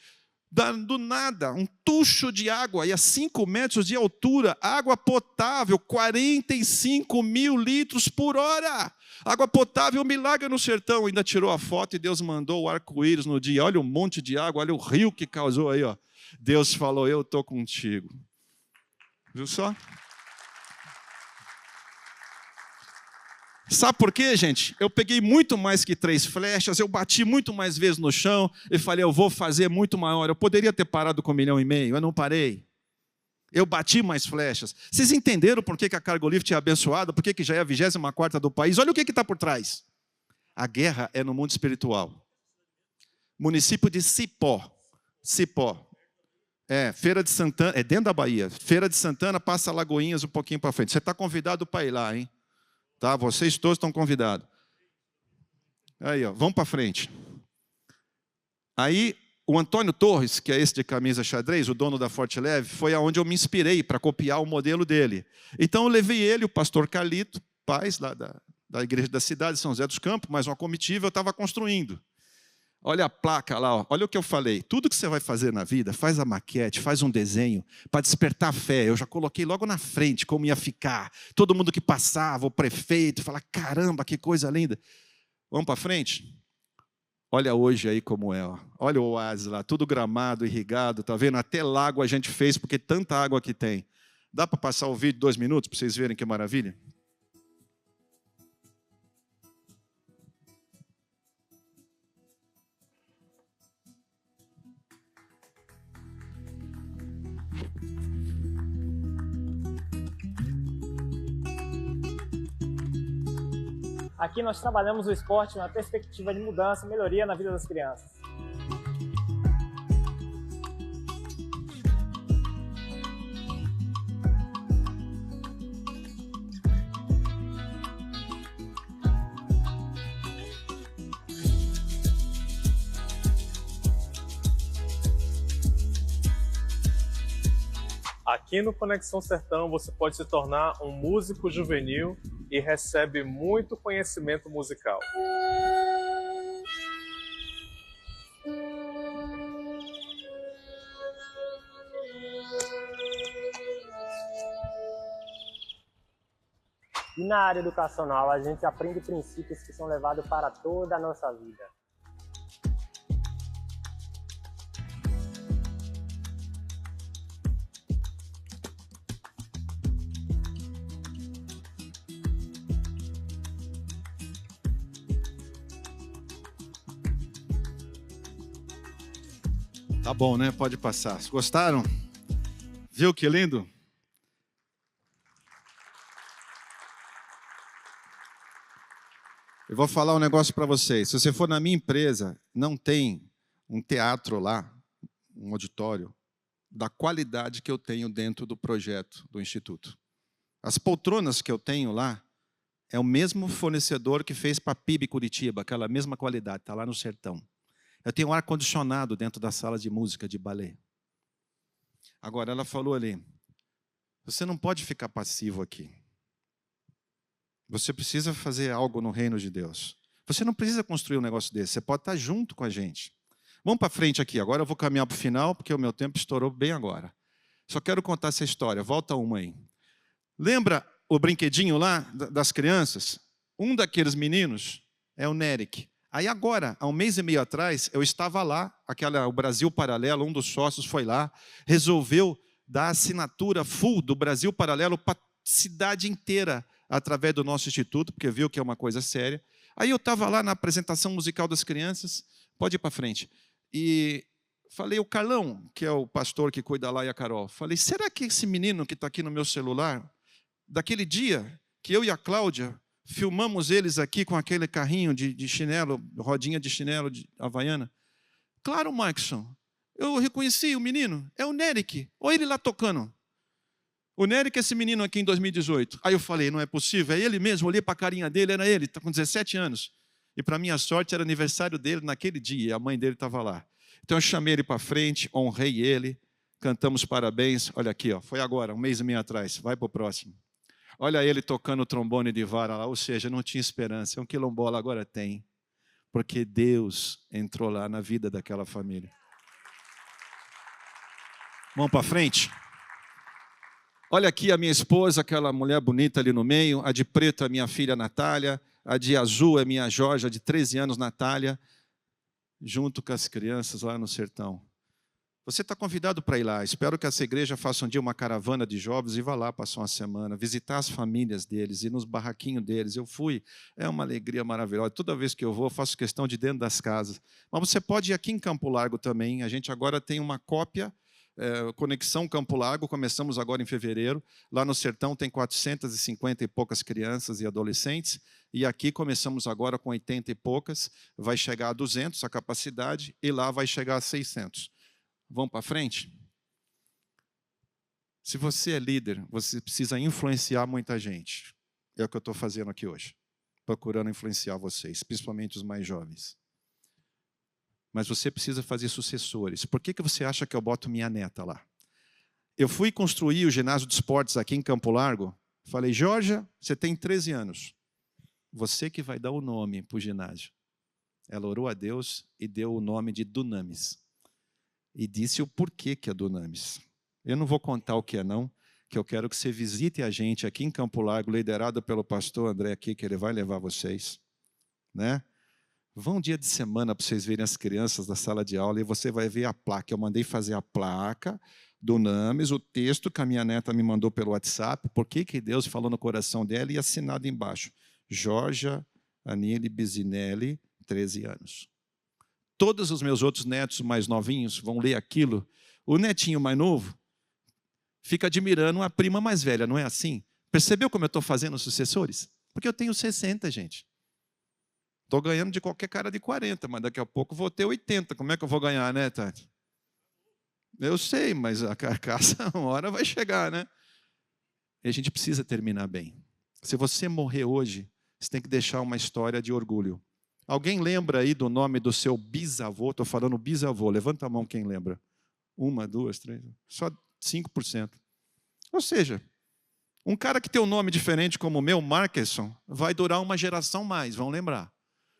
Do nada, um tucho de água, e a 5 metros de altura, água potável, 45 mil litros por hora. Água potável, um milagre no sertão. Ainda tirou a foto e Deus mandou o arco-íris no dia. Olha o monte de água, olha o rio que causou aí. Ó. Deus falou, eu estou contigo. Viu só? Sabe por quê, gente? Eu peguei muito mais que 3 flechas, eu bati muito mais vezes no chão e falei, eu vou fazer muito maior. Eu poderia ter parado com 1,5 milhão, eu não parei. Eu bati mais flechas. Vocês entenderam por que a Cargo Lift é abençoada? Por que já é a 24ª do país? Olha o que está por trás. A guerra é no mundo espiritual. Município de Cipó. Cipó. Feira de Santana, é dentro da Bahia. Feira de Santana, passa Lagoinhas um pouquinho para frente. Você está convidado para ir lá, hein? Tá? Vocês todos estão convidados. Aí, ó, vamos para frente. Aí, o Antônio Torres, que é esse de camisa xadrez, o dono da Forte Leve, foi aonde eu me inspirei para copiar o modelo dele. Então, eu levei ele, o pastor Carlito, paz lá da igreja da cidade, São José dos Campos, mais uma comitiva, eu estava construindo. Olha a placa lá, ó. Olha o que eu falei. Tudo que você vai fazer na vida, faz a maquete, faz um desenho para despertar a fé. Eu já coloquei logo na frente como ia ficar. Todo mundo que passava, o prefeito, fala, caramba, que coisa linda. Vamos para frente? Olha hoje aí como é. Ó. Olha o oásis lá, tudo gramado, irrigado, tá vendo? Até lago a gente fez, porque tanta água que tem. Dá para passar o vídeo 2 minutos para vocês verem que maravilha? Aqui nós trabalhamos o esporte na perspectiva de mudança e melhoria na vida das crianças. Aqui no Conexão Sertão você pode se tornar um músico juvenil e recebe muito conhecimento musical. E na área educacional a gente aprende princípios que são levados para toda a nossa vida. Tá bom, né? Pode passar. Gostaram? Viu que lindo? Eu vou falar um negócio para vocês. Se você for na minha empresa, não tem um teatro lá, um auditório, da qualidade que eu tenho dentro do projeto do Instituto. As poltronas que eu tenho lá, é o mesmo fornecedor que fez para a PIB Curitiba, aquela mesma qualidade, está lá no sertão. Eu tenho um ar-condicionado dentro da sala de música de balé. Agora, ela falou ali, você não pode ficar passivo aqui. Você precisa fazer algo no reino de Deus. Você não precisa construir um negócio desse, você pode estar junto com a gente. Vamos para frente aqui, agora eu vou caminhar para o final, porque o meu tempo estourou bem agora. Só quero contar essa história, volta uma aí. Lembra o brinquedinho lá das crianças? Um daqueles meninos é o Neric. Aí agora, há 1 mês e meio atrás, eu estava lá, o Brasil Paralelo, um dos sócios foi lá, resolveu dar assinatura full do Brasil Paralelo para a cidade inteira, através do nosso instituto, porque viu que é uma coisa séria. Aí eu estava lá na apresentação musical das crianças, pode ir para frente, e falei, o Carlão, que é o pastor que cuida lá, e a Carol, falei, será que esse menino que está aqui no meu celular, daquele dia que eu e a Cláudia filmamos eles aqui com aquele carrinho de chinelo, rodinha de chinelo de Havaiana? Claro, Markson, eu reconheci o menino, é o Neric, olha ele lá tocando. O Neric é esse menino aqui em 2018. Aí eu falei, não é possível, é ele mesmo, olhei para a carinha dele, era ele, está com 17 anos. E para minha sorte era aniversário dele naquele dia, e a mãe dele estava lá. Então eu chamei ele para frente, honrei ele, cantamos parabéns, olha aqui, ó, foi agora, 1 mês e meio atrás, vai para o próximo. Olha ele tocando o trombone de vara lá, ou seja, não tinha esperança. É um quilombola, agora tem. Porque Deus entrou lá na vida daquela família. Vamos para frente? Olha aqui a minha esposa, aquela mulher bonita ali no meio. A de preto é minha filha Natália. A de azul é minha Jorge, de 13 anos, Natália. Junto com as crianças lá no sertão. Você está convidado para ir lá. Espero que essa igreja faça um dia uma caravana de jovens e vá lá passar uma semana, visitar as famílias deles, ir nos barraquinhos deles. Eu fui, é uma alegria maravilhosa. Toda vez que eu vou, eu faço questão de ir dentro das casas. Mas você pode ir aqui em Campo Largo também. A gente agora tem uma cópia, Conexão Campo Largo, começamos agora em fevereiro. Lá no sertão tem 450 e poucas crianças e adolescentes. E aqui começamos agora com 80 e poucas. Vai chegar a 200 a capacidade e lá vai chegar a 600. Vamos para frente? Se você é líder, você precisa influenciar muita gente. É o que eu estou fazendo aqui hoje. Procurando influenciar vocês, principalmente os mais jovens. Mas você precisa fazer sucessores. Por que você acha que eu boto minha neta lá? Eu fui construir o ginásio de esportes aqui em Campo Largo. Falei, Georgia, você tem 13 anos. Você que vai dar o nome para o ginásio. Ela orou a Deus e deu o nome de Dunamis. E disse o porquê que é Dunamis. Eu não vou contar o que é não, que eu quero que você visite a gente aqui em Campo Largo, liderado pelo pastor André aqui, que ele vai levar vocês. Né? Vão um dia de semana para vocês verem as crianças da sala de aula e você vai ver a placa. Eu mandei fazer a placa, Dunamis, o texto que a minha neta me mandou pelo WhatsApp, por que Deus falou no coração dela e assinado embaixo. Georgia Anile Bisinelli, 13 anos. Todos os meus outros netos mais novinhos vão ler aquilo. O netinho mais novo fica admirando a prima mais velha, não é assim? Percebeu como eu estou fazendo sucessores? Porque eu tenho 60, gente. Estou ganhando de qualquer cara de 40, mas daqui a pouco vou ter 80. Como é que eu vou ganhar, né, Tati? Eu sei, mas a carcaça uma hora vai chegar, né? E a gente precisa terminar bem. Se você morrer hoje, você tem que deixar uma história de orgulho. Alguém lembra aí do nome do seu bisavô? Estou falando bisavô. Levanta a mão quem lembra. 1, 2, 3. Só 5%. Ou seja, um cara que tem um nome diferente como o meu, Markerson, vai durar uma geração mais, vão lembrar.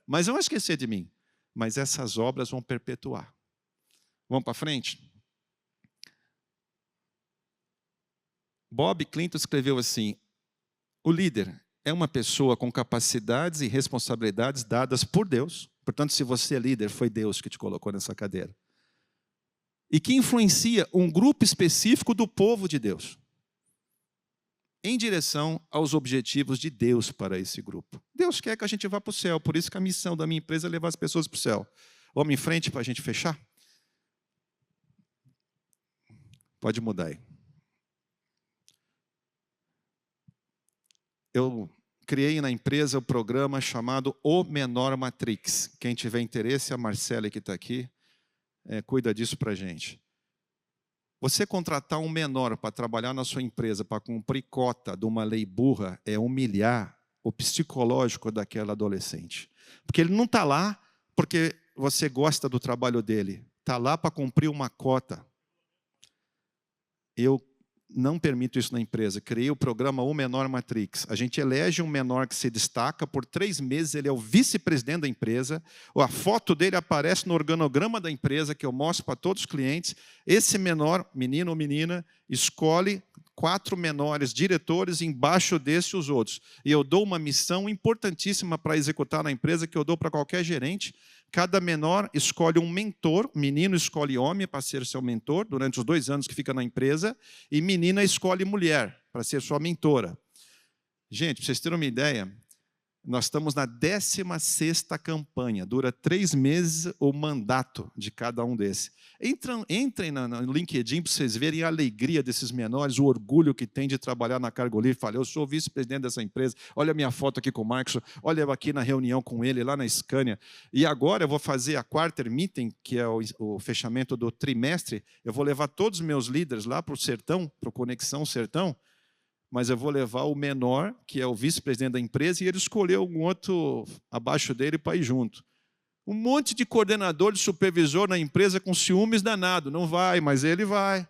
Mas vão esquecer de mim. Mas essas obras vão perpetuar. Vamos para frente? Bob Clinton escreveu assim, o líder é uma pessoa com capacidades e responsabilidades dadas por Deus. Portanto, se você é líder, foi Deus que te colocou nessa cadeira. E que influencia um grupo específico do povo de Deus. Em direção aos objetivos de Deus para esse grupo. Deus quer que a gente vá para o céu. Por isso que a missão da minha empresa é levar as pessoas para o céu. Vamos em frente para a gente fechar? Pode mudar aí. Eu criei na empresa o programa chamado O Menor Matrix. Quem tiver interesse, a Marcela que está aqui, cuida disso para a gente. Você contratar um menor para trabalhar na sua empresa, para cumprir cota de uma lei burra, é humilhar o psicológico daquela adolescente. Porque ele não está lá porque você gosta do trabalho dele. Está lá para cumprir uma cota. Eu não permito isso na empresa. Criei o programa O Menor Matrix. A gente elege um menor que se destaca. Por 3 meses ele é o vice-presidente da empresa. A foto dele aparece no organograma da empresa, que eu mostro para todos os clientes. Esse menor, menino ou menina, escolhe 4 menores diretores, embaixo desse os outros. E eu dou uma missão importantíssima para executar na empresa, que eu dou para qualquer gerente. Cada menor escolhe um mentor, menino escolhe homem para ser seu mentor, durante os 2 anos que fica na empresa, e menina escolhe mulher para ser sua mentora. Gente, para vocês terem uma ideia, nós estamos na 16ª campanha, dura 3 meses o mandato de cada um desses. Entrem no LinkedIn para vocês verem a alegria desses menores, o orgulho que tem de trabalhar na Cargo Livre. Falei, eu sou vice-presidente dessa empresa, olha a minha foto aqui com o Marcos, olha eu aqui na reunião com ele, lá na Scania. E agora eu vou fazer a quarter meeting, que é o fechamento do trimestre. Eu vou levar todos os meus líderes lá para o Sertão, para o Conexão Sertão, mas eu vou levar o menor, que é o vice-presidente da empresa, e ele escolheu um outro abaixo dele para ir junto. Um monte de coordenador, de supervisor na empresa com ciúmes danado. Não vai, mas ele vai.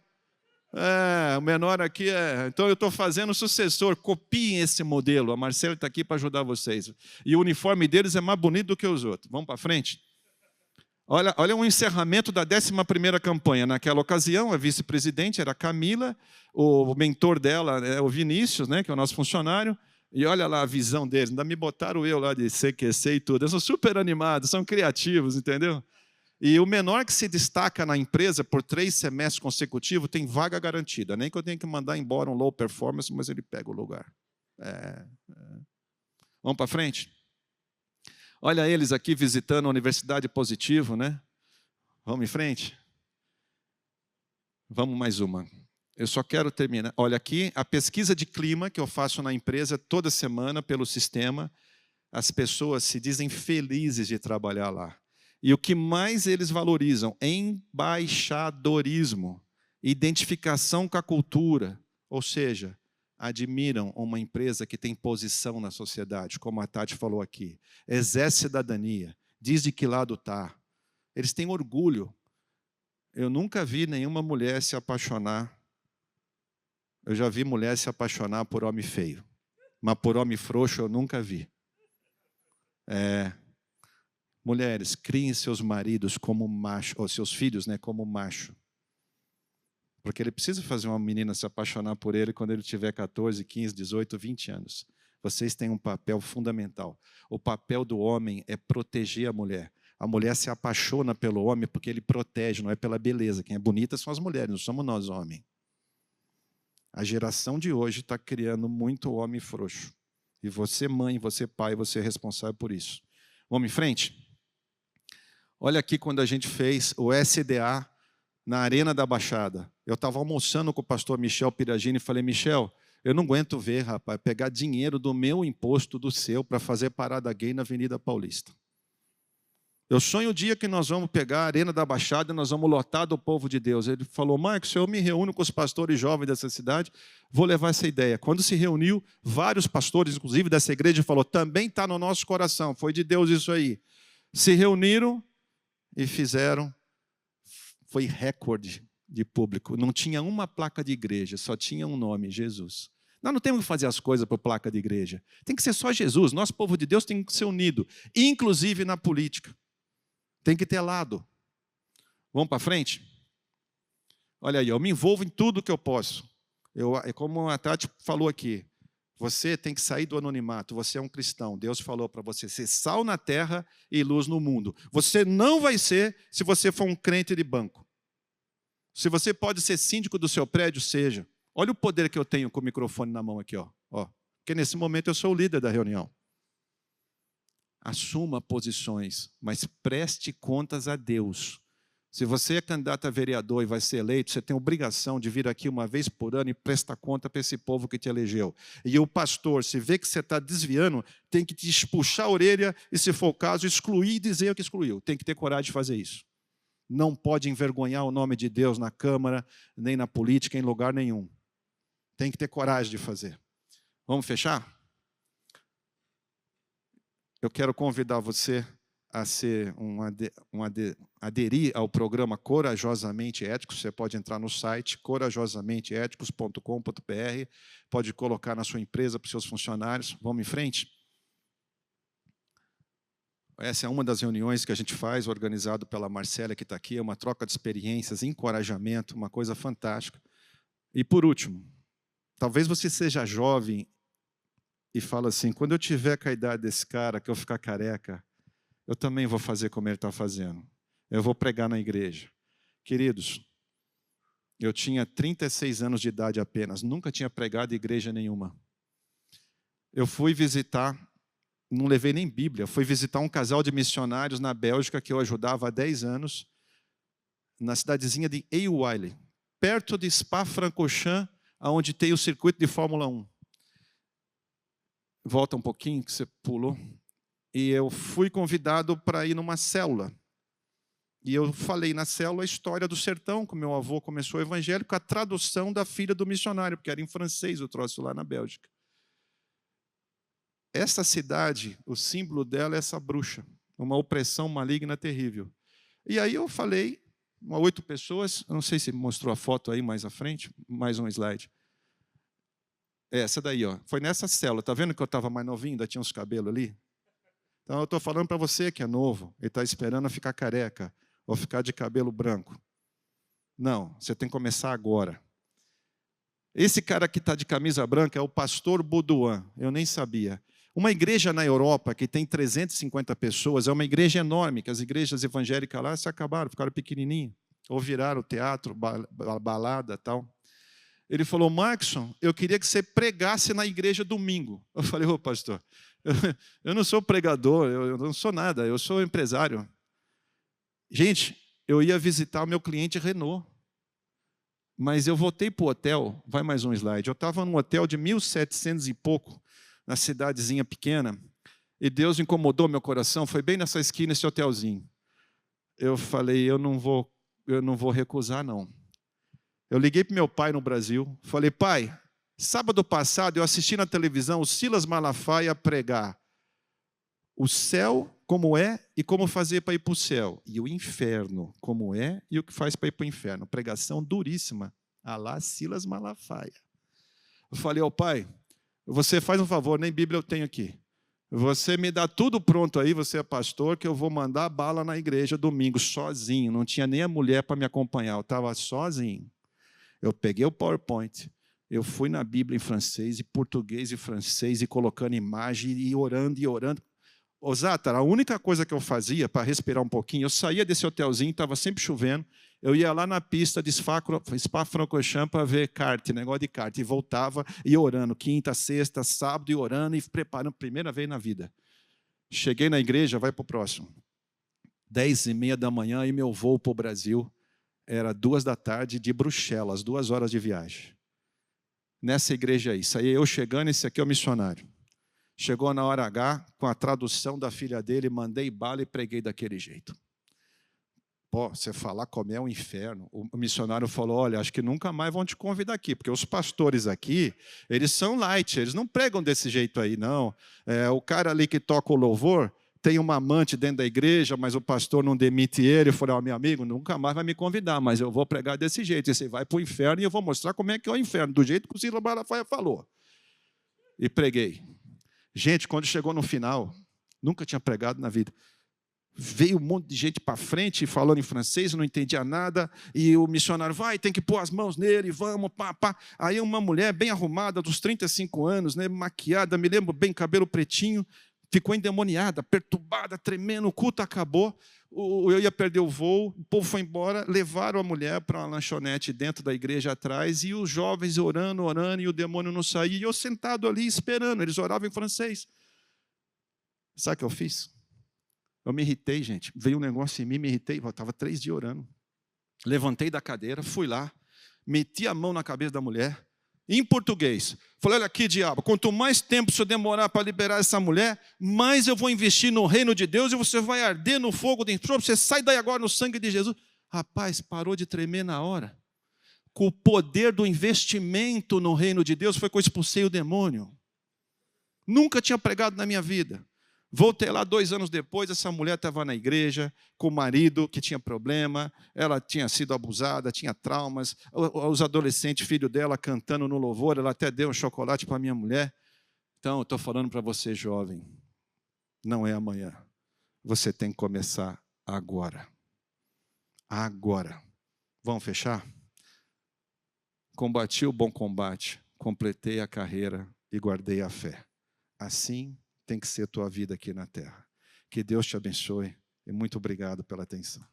O menor aqui é... Então eu estou fazendo sucessor, copiem esse modelo. A Marcela está aqui para ajudar vocês. E o uniforme deles é mais bonito do que os outros. Vamos para frente? Olha o encerramento da 11ª campanha. Naquela ocasião, a vice-presidente era a Camila, o mentor dela é o Vinícius, né, que é o nosso funcionário, e olha lá a visão deles. Ainda me botaram eu lá de CQC e tudo. Eles são super animados, são criativos, entendeu? E o menor que se destaca na empresa por 3 semestres consecutivos tem vaga garantida. Nem que eu tenha que mandar embora um low performance, mas ele pega o lugar. Vamos para frente? Olha eles aqui visitando a Universidade Positivo, né? Vamos em frente? Vamos mais uma. Eu só quero terminar. Olha aqui, a pesquisa de clima que eu faço na empresa toda semana pelo sistema. As pessoas se dizem felizes de trabalhar lá. E o que mais eles valorizam? Embaixadorismo, identificação com a cultura. Ou seja, admiram uma empresa que tem posição na sociedade, como a Tati falou aqui. Exerce cidadania, diz de que lado está. Eles têm orgulho. Eu nunca vi nenhuma mulher se apaixonar. Eu já vi mulher se apaixonar por homem feio. Mas por homem frouxo eu nunca vi. Mulheres, criem seus maridos como macho, ou seus filhos, né, como macho. Porque ele precisa fazer uma menina se apaixonar por ele quando ele tiver 14, 15, 18, 20 anos. Vocês têm um papel fundamental. O papel do homem é proteger a mulher. A mulher se apaixona pelo homem porque ele protege, não é pela beleza. Quem é bonita são as mulheres, não somos nós, homens. A geração de hoje está criando muito homem frouxo. E você, mãe, você, pai, você é responsável por isso. Vamos em frente? Olha aqui quando a gente fez o SDA na Arena da Baixada. Eu estava almoçando com o pastor Michel Piragini e falei, Michel, eu não aguento ver, rapaz, pegar dinheiro do meu imposto, do seu, para fazer parada gay na Avenida Paulista. Eu sonho o dia que nós vamos pegar a Arena da Baixada e nós vamos lotar do povo de Deus. Ele falou, Marcos, se eu me reúno com os pastores jovens dessa cidade, vou levar essa ideia. Quando se reuniu, vários pastores, inclusive dessa igreja, falou, também está no nosso coração, foi de Deus isso aí. Se reuniram e fizeram, foi recorde de público. Não tinha uma placa de igreja, só tinha um nome, Jesus. Nós não temos que fazer as coisas por placa de igreja. Tem que ser só Jesus. Nosso povo de Deus tem que ser unido, inclusive na política. Tem que ter lado. Vamos para frente? Olha aí, eu me envolvo em tudo que eu posso. Como a Tati falou aqui, você tem que sair do anonimato, você é um cristão. Deus falou para você ser sal na terra e luz no mundo. Você não vai ser se você for um crente de banco. Se você pode ser síndico do seu prédio, seja. Olha o poder que eu tenho com o microfone na mão aqui, ó. Porque nesse momento eu sou o líder da reunião. Assuma posições, mas preste contas a Deus. Se você é candidato a vereador e vai ser eleito, você tem a obrigação de vir aqui uma vez por ano e prestar conta para esse povo que te elegeu. E o pastor, se vê que você está desviando, tem que te puxar a orelha e, se for o caso, excluir e dizer o que excluiu. Tem que ter coragem de fazer isso. Não pode envergonhar o nome de Deus na Câmara, nem na política, em lugar nenhum. Tem que ter coragem de fazer. Vamos fechar? Eu quero convidar você a ser aderir ao programa Corajosamente Éticos. Você pode entrar no site corajosamenteéticos.com.br, pode colocar na sua empresa para os seus funcionários. Vamos em frente? Essa é uma das reuniões que a gente faz, organizado pela Marcela, que está aqui. É uma troca de experiências, encorajamento, uma coisa fantástica. E, por último, talvez você seja jovem e fala assim, quando eu tiver com a idade desse cara, que eu ficar careca, eu também vou fazer como ele está fazendo. Eu vou pregar na igreja. Queridos, eu tinha 36 anos de idade apenas, nunca tinha pregado em igreja nenhuma. Eu fui visitar, não levei nem Bíblia, fui visitar um casal de missionários na Bélgica que eu ajudava há 10 anos, na cidadezinha de Ewiley, perto de Spa-Francorchamps, onde tem o circuito de Fórmula 1. Volta um pouquinho, que você pulou. E eu fui convidado para ir numa célula. E eu falei na célula a história do sertão, como meu avô começou o evangelho, com a tradução da filha do missionário, porque era em francês o troço lá na Bélgica. Essa cidade, o símbolo dela é essa bruxa, uma opressão maligna terrível. E aí eu falei, 8 pessoas, não sei se mostrou a foto aí mais à frente, mais um slide. Essa daí, ó. Foi nessa célula. Tá vendo que eu estava mais novinho, ainda tinha uns cabelos ali? Então, eu estou falando para você que é novo e está esperando ficar careca ou ficar de cabelo branco. Não, você tem que começar agora. Esse cara que está de camisa branca é o pastor Baudouin, eu nem sabia. Uma igreja na Europa que tem 350 pessoas, é uma igreja enorme, que as igrejas evangélicas lá se acabaram, ficaram pequenininhas, ou viraram teatro, balada e tal. Ele falou, Markson, eu queria que você pregasse na igreja domingo. Eu falei, ô pastor, eu não sou pregador, eu não sou nada, eu sou empresário. Gente, eu ia visitar o meu cliente Renault. Mas eu voltei para o hotel, vai mais um slide, eu estava num hotel de 1.700 e pouco, na cidadezinha pequena, e Deus incomodou meu coração, foi bem nessa esquina esse hotelzinho. Eu falei, eu não vou recusar não. Eu liguei para meu pai no Brasil, falei, pai, sábado passado eu assisti na televisão o Silas Malafaia pregar o céu como é e como fazer para ir para o céu. E o inferno como é e o que faz para ir para o inferno. Pregação duríssima. Alá Silas Malafaia. Eu falei ao pai, você faz um favor, nem Bíblia eu tenho aqui. Você me dá tudo pronto aí, você é pastor, que eu vou mandar bala na igreja domingo, sozinho. Não tinha nem a mulher para me acompanhar, eu estava sozinho. Eu peguei o PowerPoint, eu fui na Bíblia em francês, e português e francês, e colocando imagem, e orando, e orando. Zátara, a única coisa que eu fazia para respirar um pouquinho, eu saía desse hotelzinho, estava sempre chovendo, eu ia lá na pista de Spa-Francorchamps para ver kart, negócio de kart, e voltava e orando, quinta, sexta, sábado, e orando, e preparando, primeira vez na vida. Cheguei na igreja, vai para o próximo. 10h30 da manhã, e meu voo para o Brasil era 2 da tarde de Bruxelas, 2 horas de viagem. Nessa igreja aí, saía eu chegando, esse aqui é o missionário. Chegou na hora H, com a tradução da filha dele, mandei bala e preguei daquele jeito. Pô, você falar como é um inferno. O missionário falou, olha, acho que nunca mais vão te convidar aqui, porque os pastores aqui, eles são light, eles não pregam desse jeito aí, não. O cara ali que toca o louvor, tem uma amante dentro da igreja, mas o pastor não demite ele. Eu falei, meu amigo, nunca mais vai me convidar, mas eu vou pregar desse jeito. E você vai para o inferno e eu vou mostrar como é que é o inferno, do jeito que o Silas Malafaia falou. E preguei. Gente, quando chegou no final, nunca tinha pregado na vida. Veio um monte de gente para frente, falando em francês, eu não entendia nada, e o missionário, vai, tem que pôr as mãos nele, vamos, pá, pá. Aí uma mulher bem arrumada, dos 35 anos, né, maquiada, me lembro bem, cabelo pretinho, ficou endemoniada, perturbada, tremendo, o culto acabou, eu ia perder o voo, o povo foi embora, levaram a mulher para uma lanchonete dentro da igreja atrás, e os jovens orando, e o demônio não saía, e eu sentado ali esperando, eles oravam em francês. Sabe o que eu fiz? Eu me irritei, gente, veio um negócio em mim, me irritei, eu estava 3 dias orando. Levantei da cadeira, fui lá, meti a mão na cabeça da mulher, em português. Falei, olha aqui, diabo, quanto mais tempo você demorar para liberar essa mulher, mais eu vou investir no reino de Deus e você vai arder no fogo de enxofre, você sai daí agora no sangue de Jesus. Rapaz, parou de tremer na hora. Com o poder do investimento no reino de Deus, foi que eu expulsei o demônio. Nunca tinha pregado na minha vida. Voltei lá 2 anos depois, essa mulher estava na igreja, com o marido que tinha problema, ela tinha sido abusada, tinha traumas, os adolescentes, filho dela, cantando no louvor, ela até deu um chocolate para a minha mulher. Então, eu estou falando para você, jovem, não é amanhã, você tem que começar agora. Agora. Vamos fechar? Combati o bom combate, completei a carreira e guardei a fé. Assim tem que ser a tua vida aqui na terra. Que Deus te abençoe e muito obrigado pela atenção.